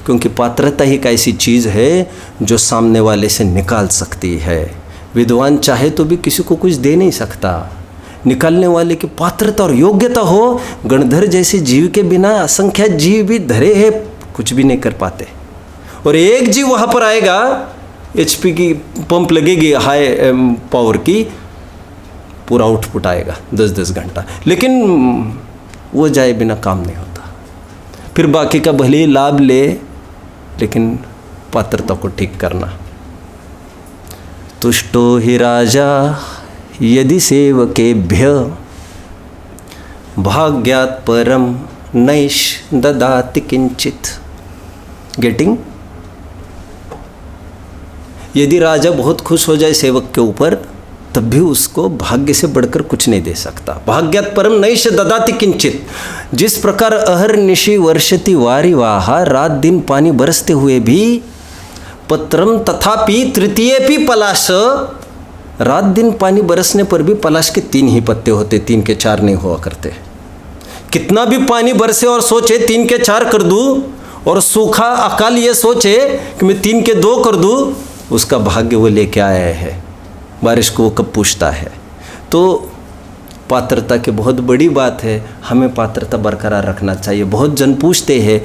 क्योंकि पात्रता ही एक ऐसी चीज़ है जो सामने वाले से निकाल सकती है। विद्वान चाहे तो भी किसी को कुछ दे नहीं सकता, निकालने वाले की पात्रता और योग्यता हो। गणधर जैसे जीव के बिना असंख्य जीव भी धरे हैं, कुछ भी नहीं कर पाते। और एक जीव वहाँ पर आएगा, HP की पंप लगेगी हाई पावर की, पूरा आउटपुट आएगा 10-10 घंटा, लेकिन वो जाए बिना काम नहीं होता। फिर बाकी का भले ही लाभ ले, लेकिन पात्रता को ठीक करना। तुष्टो हि राजा यदि सेवकेभ्य भाग्यात् परम नैष ददाति किंचित। गेटिंग? यदि राजा बहुत खुश हो जाए सेवक के ऊपर, तब भी उसको भाग्य से बढ़कर कुछ नहीं दे सकता। भाग्यात् परम नैष ददाति किंचित। जिस प्रकार अहर निशि वर्षति वारि वाहा, रात दिन पानी बरसते हुए भी, पत्रम तथापि तृतीयेपि पलाश, रात दिन पानी बरसने पर भी पलाश के 3 ही पत्ते होते, 3 के 4 नहीं हुआ करते। कितना भी पानी बरसे और सोचे 3 के 4 कर दूं, और सूखा अकाल ये सोचे कि मैं 3 के 2 कर दूं, उसका भाग्य वो लेके आया है, बारिश को वो कब पूछता है। तो पात्रता की बहुत बड़ी बात है, हमें पात्रता बरकरार रखना चाहिए। बहुत जन पूछते हैं,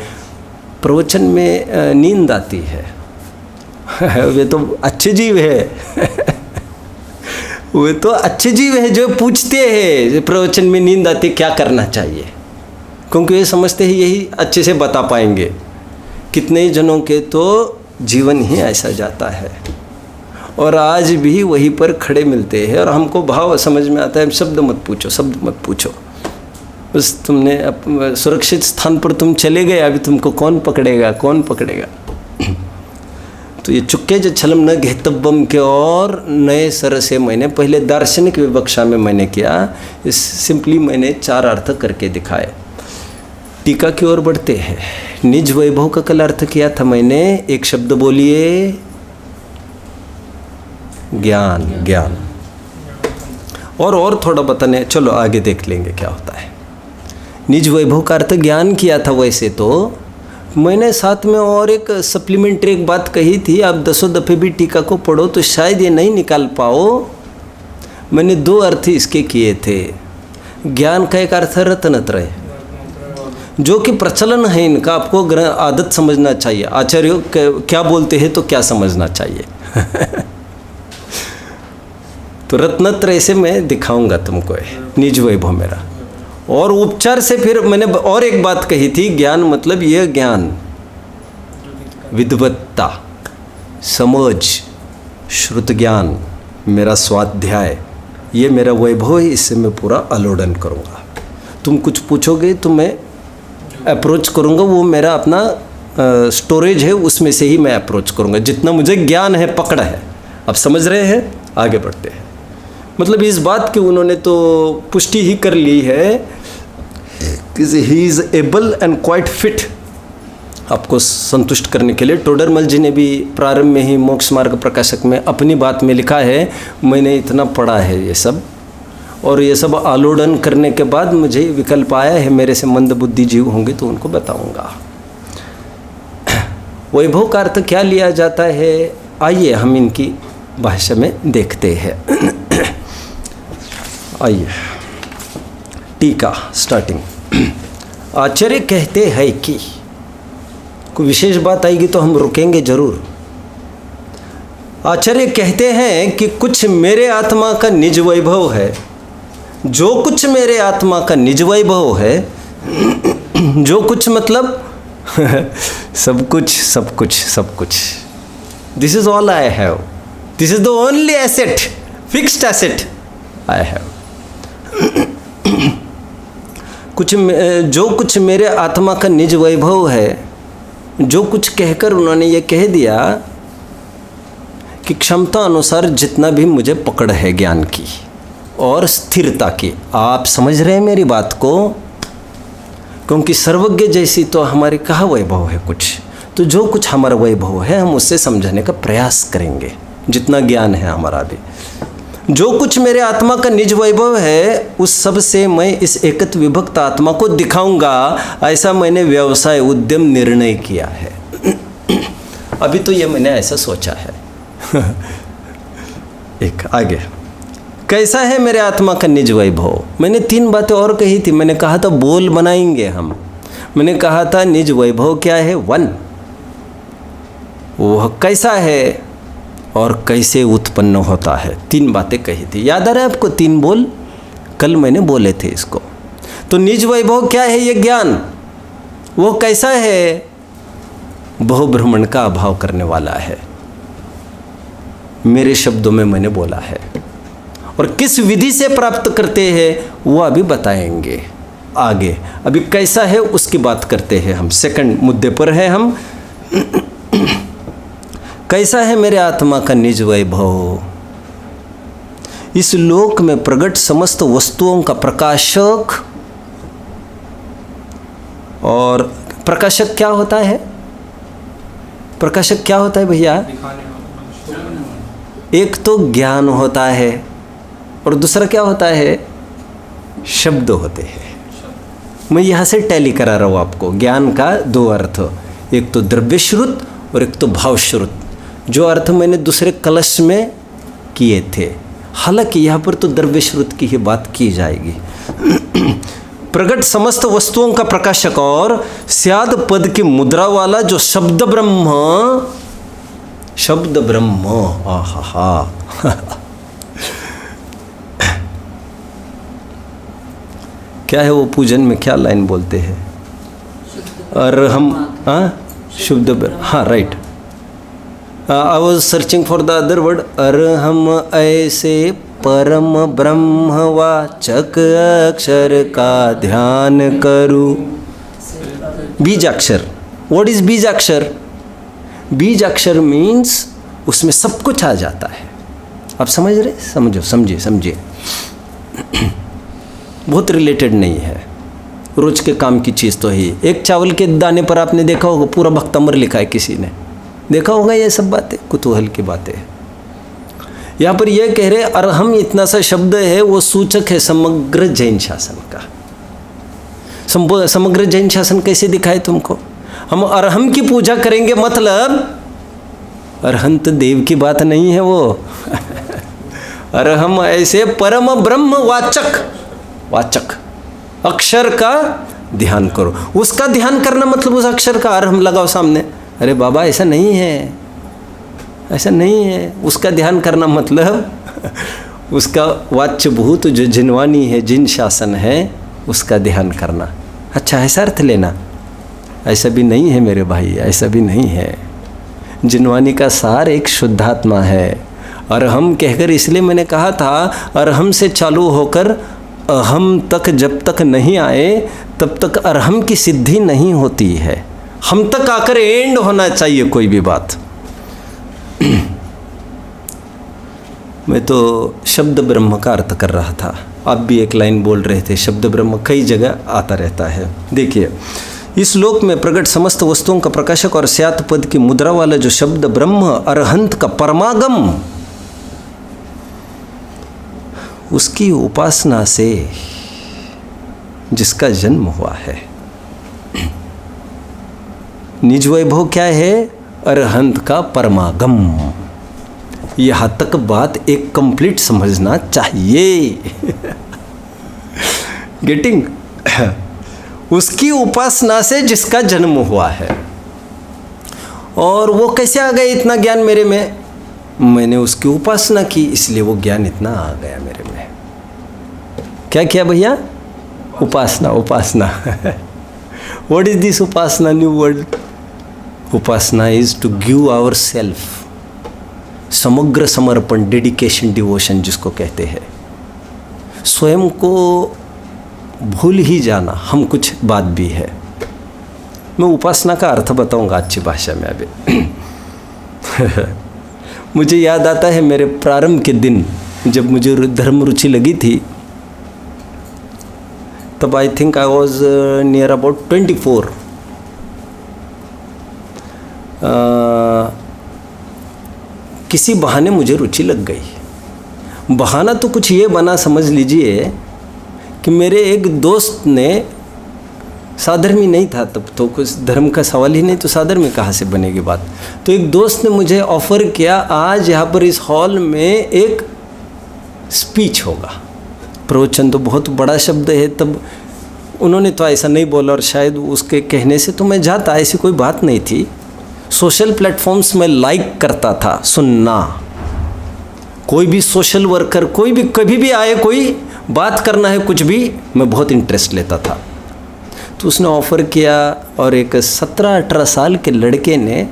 प्रवचन में नींद आती है। वे तो अच्छे जीव है। वे तो अच्छे जीव है जो पूछते हैं प्रवचन में नींद आती क्या करना चाहिए, क्योंकि वे समझते हैं यही अच्छे से बता पाएंगे। कितने जनों के तो जीवन ही ऐसा जाता है और आज भी वहीं पर खड़े मिलते हैं, और हमको भाव समझ में आता है, शब्द मत पूछो, बस तुमने सुरक्षित स्थान पर तुम चले गए, अभी तुमको कौन पकड़ेगा। तो ये चुक्के जो छलम न घेतब्बम के और नए सर से मैंने पहले दार्शनिक विवक्षा में मैंने किया, इस सिंपली मैंने 4 अर्थ करके दिखाए। टीका की ओर बढ़ते हैं। निज वैभव का कल अर्थ किया था मैंने, एक शब्द बोलिए, ज्ञान। और थोड़ा बताने, चलो आगे देख लेंगे क्या होता है। निज वैभव का अर्थ ज्ञान किया था। वैसे तो मैंने साथ में और एक सप्लीमेंट्री एक बात कही थी, आप 10 दफ़े भी टीका को पढ़ो तो शायद ये नहीं निकाल पाओ। मैंने 2 अर्थ इसके किए थे। ज्ञान का एक अर्थ रत्नत्रय, जो कि प्रचलन है इनका, आपको आदत समझना चाहिए। आचार्यों क्या बोलते हैं तो क्या समझना चाहिए। तो रत्नत्रय से मैं दिखाऊंगा तुमको निज वैभव मेरा। और उपचार से फिर मैंने और एक बात कही थी, ज्ञान मतलब यह ज्ञान, विद्वत्ता, समझ, श्रुत ज्ञान, मेरा स्वाध्याय, ये मेरा वैभव है, इससे मैं पूरा आलोडन करूँगा। तुम कुछ पूछोगे तो मैं अप्रोच करूँगा, वो मेरा अपना स्टोरेज है, उसमें से ही मैं अप्रोच करूँगा, जितना मुझे ज्ञान है, पकड़ है। अब समझ रहे हैं? आगे बढ़ते हैं। मतलब इस बात की उन्होंने तो पुष्टि ही कर ली है कि he is able and quite fit आपको संतुष्ट करने के लिए। टोडरमल जी ने भी प्रारंभ में ही मोक्ष मार्ग प्रकाशक में अपनी बात में लिखा है, मैंने इतना पढ़ा है ये सब, और ये सब आलोडन करने के बाद मुझे विकल्प आया है, मेरे से मंद बुद्धि जीव होंगे तो उनको बताऊंगा। वैभव का अर्थ क्या लिया जाता है, आइए हम इनकी भाषा में देखते हैं। आइए, टीका स्टार्टिंग। आचार्य कहते हैं कि कोई विशेष बात आएगी तो हम रुकेंगे जरूर। आचार्य कहते हैं कि कुछ मेरे आत्मा का निज वैभव है, जो कुछ मेरे आत्मा का निज वैभव है, जो कुछ मतलब सब कुछ सब कुछ सब कुछ, this is all I have, this is the only asset, fixed asset I have. जो कुछ मेरे आत्मा का निज वैभव है, जो कुछ कहकर उन्होंने ये कह दिया कि क्षमता अनुसार जितना भी मुझे पकड़ है ज्ञान की और स्थिरता की। आप समझ रहे हैं मेरी बात को? क्योंकि सर्वज्ञ जैसी तो हमारी कहाँ वैभव है कुछ, तो जो कुछ हमारा वैभव है हम उससे समझने का प्रयास करेंगे, जितना ज्ञान है हमारा भी। जो कुछ मेरे आत्मा का निज वैभव है, उस सब से मैं इस एकत विभक्त आत्मा को दिखाऊंगा, ऐसा मैंने व्यवसाय उद्यम निर्णय किया है। अभी तो ये मैंने ऐसा सोचा है। एक आगे, कैसा है मेरे आत्मा का निज वैभव? मैंने 3 बातें और कही थी। मैंने कहा था बोल बनाएंगे हम। मैंने कहा था निज वैभव क्या है, 1, वह कैसा है और कैसे उत्पन्न होता है। 3 बातें कही थी, याद आ रहा है आपको? 3 बोल कल मैंने बोले थे इसको। तो निज वैभव क्या है? ये ज्ञान। वो कैसा है? बहुब्रह्मण का अभाव करने वाला है, मेरे शब्दों में मैंने बोला है। और किस विधि से प्राप्त करते हैं वो अभी बताएंगे आगे। अभी कैसा है उसकी बात करते हैं हम, सेकंड मुद्दे पर है हम। कैसा है मेरे आत्मा का निज वैभव? इस लोक में प्रकट समस्त वस्तुओं का प्रकाशक। और प्रकाशक क्या होता है? प्रकाशक क्या होता है भैया? एक तो ज्ञान होता है और दूसरा क्या होता है? शब्द होते हैं। मैं यहाँ से टैली करा रहा हूँ आपको। ज्ञान का 2 अर्थ, एक तो द्रव्य श्रुत और एक तो भाव श्रुत, जो अर्थ मैंने दूसरे कलश में किए थे। हालांकि यहाँ पर तो द्रव्य श्रुत की ही बात की जाएगी। प्रकट समस्त वस्तुओं का प्रकाशक और स्याद पद की मुद्रा वाला जो शब्द ब्रह्म, शब्द ब्रह्म, आहा। क्या है वो पूजन में क्या लाइन बोलते हैं? और हम शुद्ध, हाँ right. I was searching for the other word. हम ऐसे परम ब्रह्मवाचक अक्षर का ध्यान करूं। बीजाक्षर, व्हाट इज बीजाक्षर? बीजाक्षर मीन्स उसमें सब कुछ आ जाता है। आप समझ रहे? समझो, समझिए समझिए। बहुत रिलेटेड नहीं है, रोज के काम की चीज़ तो ही। एक चावल के दाने पर आपने देखा होगा पूरा भक्तमर लिखा है, किसी ने देखा होगा ये सब बातें, कुतूहल की बातें। यहाँ पर यह कह रहे अरहम इतना सा शब्द है, वो सूचक है समग्र जैन शासन का। समग्र जैन शासन कैसे दिखाए तुमको? हम अरहम की पूजा करेंगे, मतलब अरहंत देव की बात नहीं है वो। अरहम ऐसे परम ब्रह्म वाचक, वाचक अक्षर का ध्यान करो। उसका ध्यान करना मतलब उस अक्षर का अरहम लगाओ सामने। अरे बाबा ऐसा नहीं है, ऐसा नहीं है। उसका ध्यान करना मतलब उसका वाच्यभूत जो जिनवानी है, जिन शासन है, उसका ध्यान करना। अच्छा ऐसा अर्थ लेना? ऐसा भी नहीं है मेरे भाई, ऐसा भी नहीं है। जिनवानी का सार एक शुद्धात्मा है। अरहम कहकर इसलिए मैंने कहा था, अरहम से चालू होकर अहम तक जब तक नहीं आए तब तक अरहम की सिद्धि नहीं होती है। हम तक आकर एंड होना चाहिए कोई भी बात। मैं तो शब्द ब्रह्म का अर्थ कर रहा था, आप भी एक लाइन बोल रहे थे। शब्द ब्रह्म कई जगह आता रहता है। देखिए, इस लोक में प्रकट समस्त वस्तुओं का प्रकाशक और स्यात् पद की मुद्रा वाला जो शब्द ब्रह्म अरहंत का परमागम, उसकी उपासना से जिसका जन्म हुआ है, निज वैभव क्या है? अरहंत का परमागम। यहां तक बात एक कंप्लीट समझना चाहिए। गेटिंग? उसकी उपासना से जिसका जन्म हुआ है। और वो कैसे आ गए इतना ज्ञान मेरे में? मैंने उसकी उपासना की, इसलिए वो ज्ञान इतना आ गया मेरे में। क्या किया भैया? उपासना। Upasana what is this upasana? New word. Upasana is to give our self, समग्र समर्पण, डेडिकेशन, डिवोशन जिसको कहते हैं। स्वयं को भूल ही जाना, हम कुछ बात भी है। मैं उपासना का अर्थ बताऊंगा अच्छी भाषा में अभी। मुझे याद आता है मेरे प्रारंभ के दिन, जब मुझे धर्म रुचि लगी थी, तब I think I was near about 24। किसी बहाने मुझे रुचि लग गई। बहाना तो कुछ ये बना, समझ लीजिए कि मेरे एक दोस्त ने, साधर्मी नहीं था तब तो, कुछ धर्म का सवाल ही नहीं, तो साधर्मी कहाँ से बनेगी बात। तो एक दोस्त ने मुझे ऑफ़र किया, आज यहाँ पर इस हॉल में एक स्पीच होगा। प्रवचन तो बहुत बड़ा शब्द है, तब उन्होंने तो ऐसा नहीं बोला, और शायद उसके कहने से तो मैं जाता, ऐसी कोई बात नहीं थी। सोशल प्लेटफॉर्म्स में लाइक करता था सुनना। कोई भी सोशल वर्कर, कोई भी कभी भी आए, कोई बात करना है कुछ भी, मैं बहुत इंटरेस्ट लेता था। तो उसने ऑफ़र किया, और एक 17-18 साल के लड़के ने,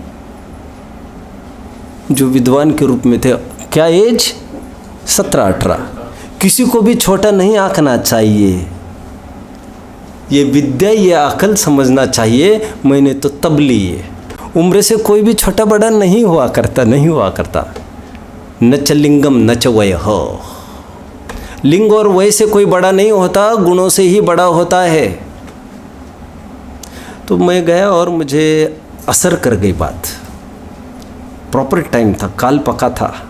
जो विद्वान के रूप में थे, क्या एज? 17-18। किसी को भी छोटा नहीं आंकना चाहिए, ये विद्या, ये अकल समझना चाहिए। मैंने तो तब ली है। उम्र से कोई भी छोटा बड़ा नहीं हुआ करता, नहीं हुआ करता। न च लिंगम न च वयः, लिंग और वय से कोई बड़ा नहीं होता, गुणों से ही बड़ा होता है। तो मैं गया और मुझे असर कर गई बात। प्रॉपर टाइम था, काल पका था।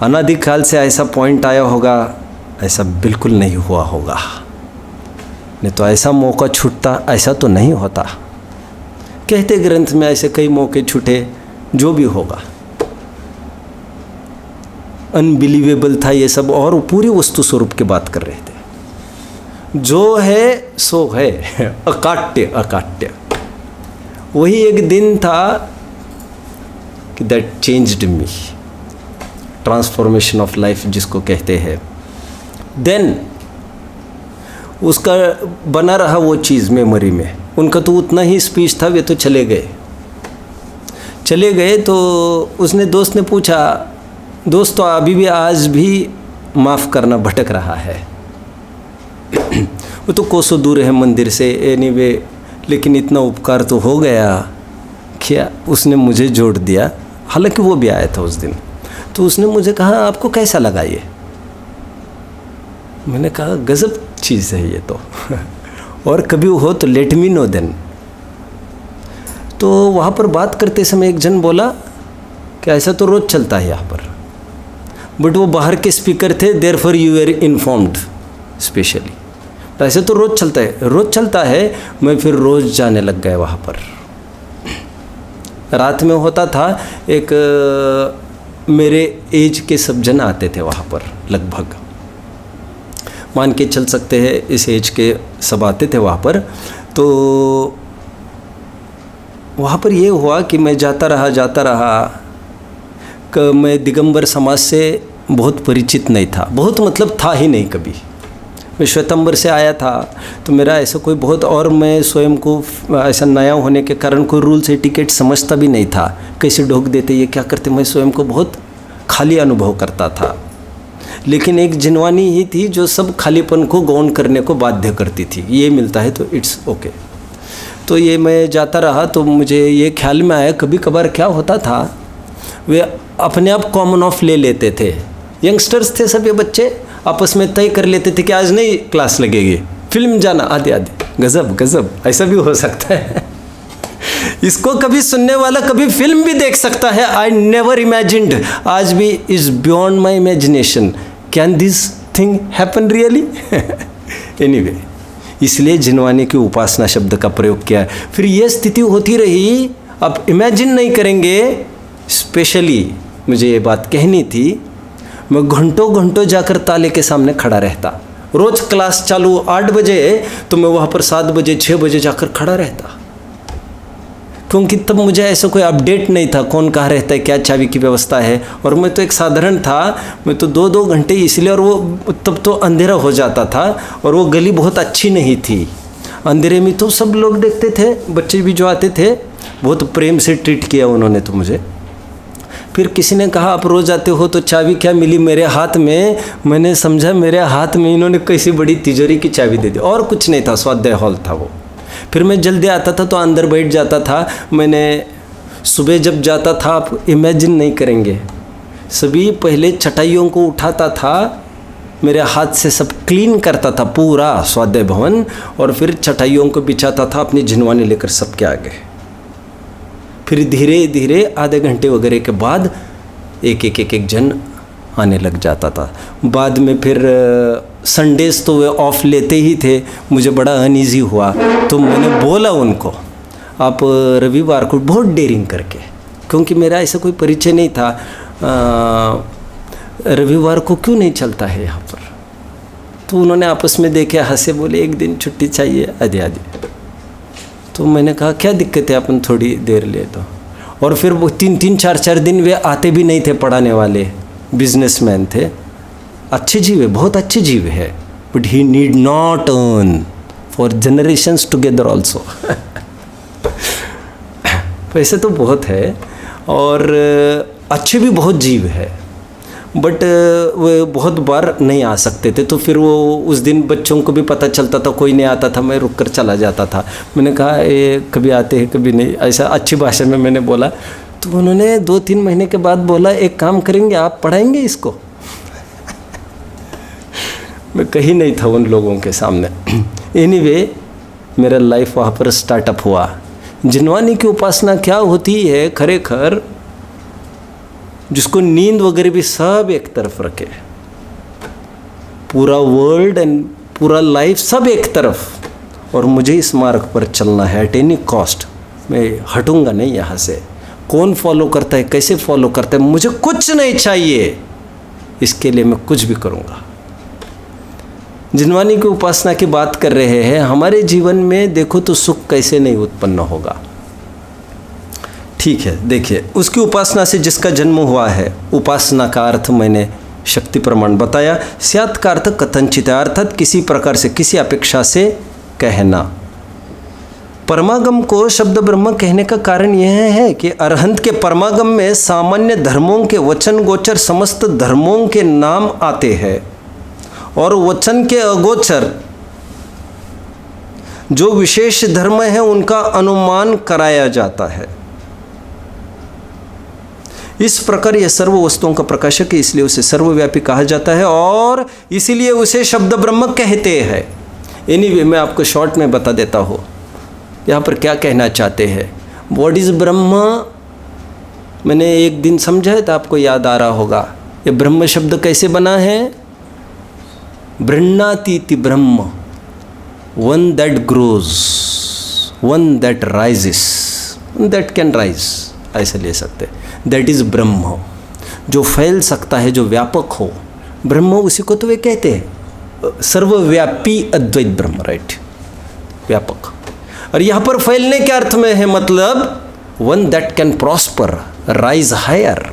अनादिकाल से ऐसा पॉइंट आया होगा, ऐसा बिल्कुल नहीं हुआ होगा। नहीं तो ऐसा मौका छूटता, ऐसा तो नहीं होता। कहते ग्रंथ में ऐसे कई मौके छूटे, जो भी होगा। अनबिलीवेबल था ये सब, और पूरी वस्तु स्वरूप की बात कर रहे थे। जो है सो है, अकाट्य अकाट्य। वही एक दिन था कि that changed me, transformation of life जिसको कहते हैं। देन उसका बना रहा वो चीज़ मेमोरी में। उनका तो उतना ही स्पीच था, वे तो चले गए। तो उसने, दोस्त ने पूछा, दोस्त तो अभी भी आज भी माफ़ करना भटक रहा है। वो तो कोसों दूर है मंदिर से, एनीवे, लेकिन इतना उपकार तो हो गया। क्या उसने मुझे जोड़ दिया, हालांकि वो भी आया था उस दिन। तो उसने मुझे कहा, आपको कैसा लगा ये? मैंने कहा, गजब चीज़ है ये तो। और कभी हो तो लेट मी नो देन। तो वहाँ पर बात करते समय एक जन बोला कि ऐसा तो रोज़ चलता है यहाँ पर, बट वो बाहर के स्पीकर थे, therefore you are informed specially. तो ऐसे तो रोज़ चलता है। मैं फिर रोज़ जाने लग गया वहाँ पर। रात में होता था, एक मेरे एज के सब जन आते थे वहाँ पर, लगभग मान के चल सकते हैं इस एज के सब आते थे वहाँ पर। तो वहाँ पर ये हुआ कि मैं जाता रहा कि मैं दिगंबर समाज से बहुत परिचित नहीं था, बहुत मतलब था ही नहीं कभी। मैं श्वेतंबर से आया था, तो मेरा ऐसा कोई बहुत, और मैं स्वयं को ऐसा नया होने के कारण कोई रूल्स एटिकेट समझता भी नहीं था। कैसे ढोक देते, ये क्या करते, मैं स्वयं को बहुत खाली अनुभव करता था, लेकिन एक जिनवानी ही थी जो सब खालीपन को गौन करने को बाध्य करती थी। ये मिलता है तो इट्स ओके। तो ये मैं जाता रहा तो मुझे ये ख्याल में आया, कभी कभार क्या होता था, वे अपने आप कॉमन ऑफ ले लेते थे। यंगस्टर्स थे सब, ये बच्चे आपस में तय कर लेते थे कि आज नहीं क्लास लगेगी, फिल्म जाना, आधे आधे। गजब गजब, ऐसा भी हो सकता है। इसको कभी सुनने वाला कभी फिल्म भी देख सकता है। आई नेवर इमेजिन्ड, आज भी is beyond my imagination, can this thing happen really. Anyway, इसलिए जिनवानी की उपासना शब्द का प्रयोग किया है। फिर यह स्थिति होती रही, अब इमेजिन नहीं करेंगे। स्पेशली मुझे ये बात कहनी थी, मैं घंटों घंटों जाकर ताले के सामने खड़ा रहता। रोज क्लास चालू 8 बजे, तो मैं वहाँ पर 7 बजे 6 बजे जाकर खड़ा रहता, क्योंकि तब मुझे ऐसा कोई अपडेट नहीं था कौन कहाँ रहता है, क्या चाबी की व्यवस्था है। और मैं तो एक साधारण था, मैं तो 2-2 घंटे इसलिए, और वो तब तो अंधेरा हो जाता था और वो गली बहुत अच्छी नहीं थी। अंधेरे में तो सब लोग देखते थे, बच्चे भी जो आते थे, बहुत प्रेम से ट्रीट किया उन्होंने तो मुझे। फिर किसी ने कहा आप रोज़ आते हो तो चाबी क्या मिली मेरे हाथ में। मैंने समझा मेरे हाथ में इन्होंने कैसी बड़ी तिजोरी की चाबी दे दी, और कुछ नहीं था, स्वाध्याय हॉल था वो। फिर मैं जल्दी आता था तो अंदर बैठ जाता था। मैंने सुबह जब जाता था, आप इमेजिन नहीं करेंगे, सभी पहले चटाइयों को उठाता था, मेरे हाथ से सब क्लीन करता था पूरा स्वाध्याय भवन, और फिर चटाइयों को बिछाता था अपनी जिनवानी लेकर सबके आगे। फिर धीरे धीरे आधे घंटे वगैरह के बाद एक जन आने लग जाता था। बाद में फिर संडेज़ तो वे ऑफ लेते ही थे, मुझे बड़ा अनईज़ी हुआ, तो मैंने बोला उनको आप रविवार को, बहुत डेयरिंग करके, क्योंकि मेरा ऐसा कोई परिचय नहीं था, रविवार को क्यों नहीं चलता है यहाँ पर। तो उन्होंने आपस में देखे, हंसे, बोले एक दिन छुट्टी चाहिए आधे आधे। तो मैंने कहा क्या दिक्कत है, अपन थोड़ी देर ले दो। और फिर वो 3-3, 4-4 दिन वे आते भी नहीं थे, पढ़ाने वाले बिजनेसमैन थे, अच्छे जीव है, बहुत अच्छे जीव है, but he need not earn for generations together also. पैसे तो बहुत है और अच्छे भी बहुत जीव है, बट वो बहुत बार नहीं आ सकते थे। तो फिर वो उस दिन बच्चों को भी पता चलता था, कोई नहीं आता था, मैं रुक कर चला जाता था। मैंने कहा ये कभी आते हैं कभी नहीं, ऐसा अच्छी भाषा में मैंने बोला। तो उन्होंने 2-3 महीने के बाद बोला एक काम करेंगे, आप पढ़ाएंगे इसको। मैं कहीं नहीं था उन लोगों के सामने। एनीवे, मेरा लाइफ वहाँ पर स्टार्टअप हुआ। जिनवानी की उपासना क्या होती है, खरेखर जिसको नींद वगैरह भी सब एक तरफ रखे, पूरा वर्ल्ड एंड पूरा लाइफ सब एक तरफ, और मुझे इस मार्ग पर चलना है एट एनी कॉस्ट। मैं हटूंगा नहीं यहाँ से। कौन फॉलो करता है, कैसे फॉलो करता है, मुझे कुछ नहीं चाहिए, इसके लिए मैं कुछ भी करूँगा। जिनवानी की उपासना की बात कर रहे हैं, हमारे जीवन में देखो तो सुख कैसे नहीं उत्पन्न होगा। ठीक है, देखिए, उसकी उपासना से जिसका जन्म हुआ है, उपासना का अर्थ मैंने शक्ति प्रमाण बताया। स्यात् का अर्थ कथनचित है, अर्थात किसी प्रकार से, किसी अपेक्षा से कहना। परमागम को शब्द ब्रह्म कहने का कारण यह है कि अरहंत के परमागम में सामान्य धर्मों के वचन गोचर समस्त धर्मों के नाम आते हैं, और वचन के अगोचर जो विशेष धर्म है उनका अनुमान कराया जाता है। इस प्रकार यह सर्व वस्तुओं का प्रकाशक है, इसलिए उसे सर्वव्यापी कहा जाता है, और इसीलिए उसे शब्द ब्रह्म कहते हैं। एनीवे, मैं आपको शॉर्ट में बता देता हूँ यहाँ पर क्या कहना चाहते हैं। व्हाट इज़ ब्रह्म, मैंने एक दिन समझाया था, आपको याद आ रहा होगा। ये ब्रह्म शब्द कैसे बना है, बृह्णातीति ब्रह्म, one that grows, one that rises, one that can rise, ऐसे ले सकते। दैट इज़ ब्रह्म, जो फैल सकता है, जो व्यापक हो। ब्रह्म उसी को तो वे कहते हैं, सर्वव्यापी अद्वैत ब्रह्म, राइट, व्यापक। और यहाँ पर फैलने के अर्थ में है, मतलब one that can prosper, rise higher.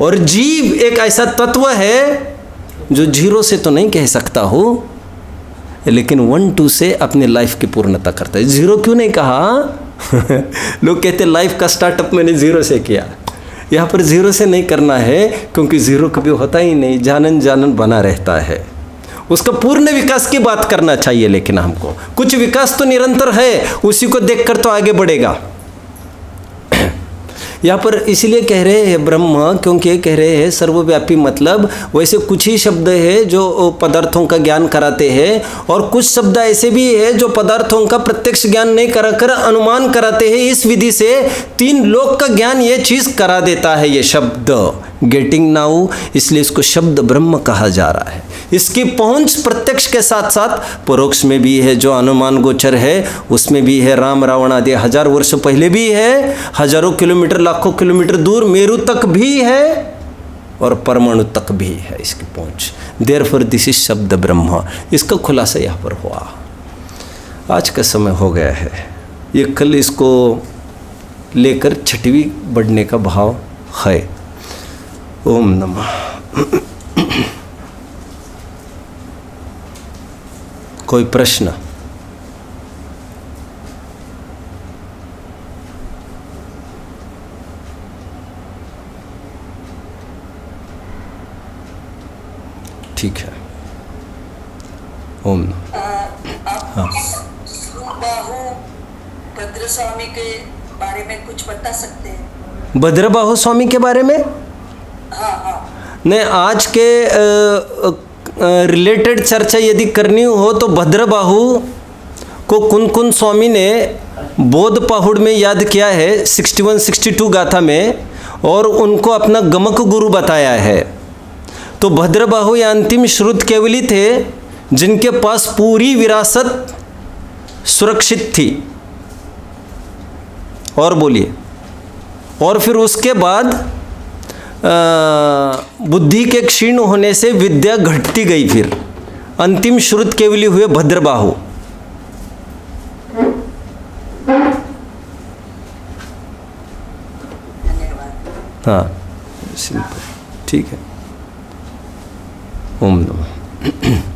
और जीव एक ऐसा तत्व है जो 0 से तो नहीं कह सकता हो, लेकिन 1-2 से अपनी लाइफ की पूर्णता करता है। 0 क्यों नहीं कहा? लोग कहते लाइफ का स्टार्टअप मैंने 0 से किया। यहाँ पर ज़ीरो से नहीं करना है, क्योंकि ज़ीरो कभी होता ही नहीं, जानन जानन बना रहता है। उसका पूर्ण विकास की बात करना चाहिए, लेकिन हमको कुछ विकास तो निरंतर है, उसी को देखकर तो आगे बढ़ेगा। यहाँ पर इसलिए कह रहे हैं ब्रह्म, क्योंकि ये कह रहे हैं सर्वव्यापी, मतलब वैसे कुछ ही शब्द है जो पदार्थों का ज्ञान कराते हैं, और कुछ शब्द ऐसे भी है जो पदार्थों का प्रत्यक्ष ज्ञान नहीं कराकर अनुमान कराते हैं। इस विधि से 3 लोक का ज्ञान ये चीज़ करा देता है, ये शब्द गेटिंग नाउ, इसलिए इसको शब्द ब्रह्म कहा जा रहा है। इसकी पहुंच प्रत्यक्ष के साथ साथ परोक्ष में भी है, जो अनुमान गोचर है उसमें भी है। राम रावण आदि 1000 वर्ष पहले भी है, हजारों किलोमीटर लाखों किलोमीटर दूर मेरु तक भी है, और परमाणु तक भी है इसकी पहुंच। देयरफॉर दिस इज शब्द ब्रह्म। इसका खुलासा यहाँ पर हुआ। आज का समय हो गया है, ये कल इसको लेकर 6वीं बढ़ने का भाव है। ओम नमः। कोई प्रश्न? ठीक है। ओम नमः। हाँ, बाहु भद्र स्वामी के बारे में कुछ बता सकते हैं? भद्रबाहु स्वामी के बारे में? हाँ हाँ। नहीं, आज के रिलेटेड चर्चा यदि करनी हो तो भद्रबाहु को कुन स्वामी ने बौद्ध पहाड़ में याद किया है 61-62 गाथा में, और उनको अपना गमक गुरु बताया है। तो भद्रबाहु या अंतिम श्रुत केवली थे जिनके पास पूरी विरासत सुरक्षित थी। और बोलिए, और फिर उसके बाद बुद्धि के क्षीण होने से विद्या घटती गई, फिर अंतिम श्रुत केवली हुए भद्रबाहु। हाँ, सिंपल, ठीक है। ओम नमः।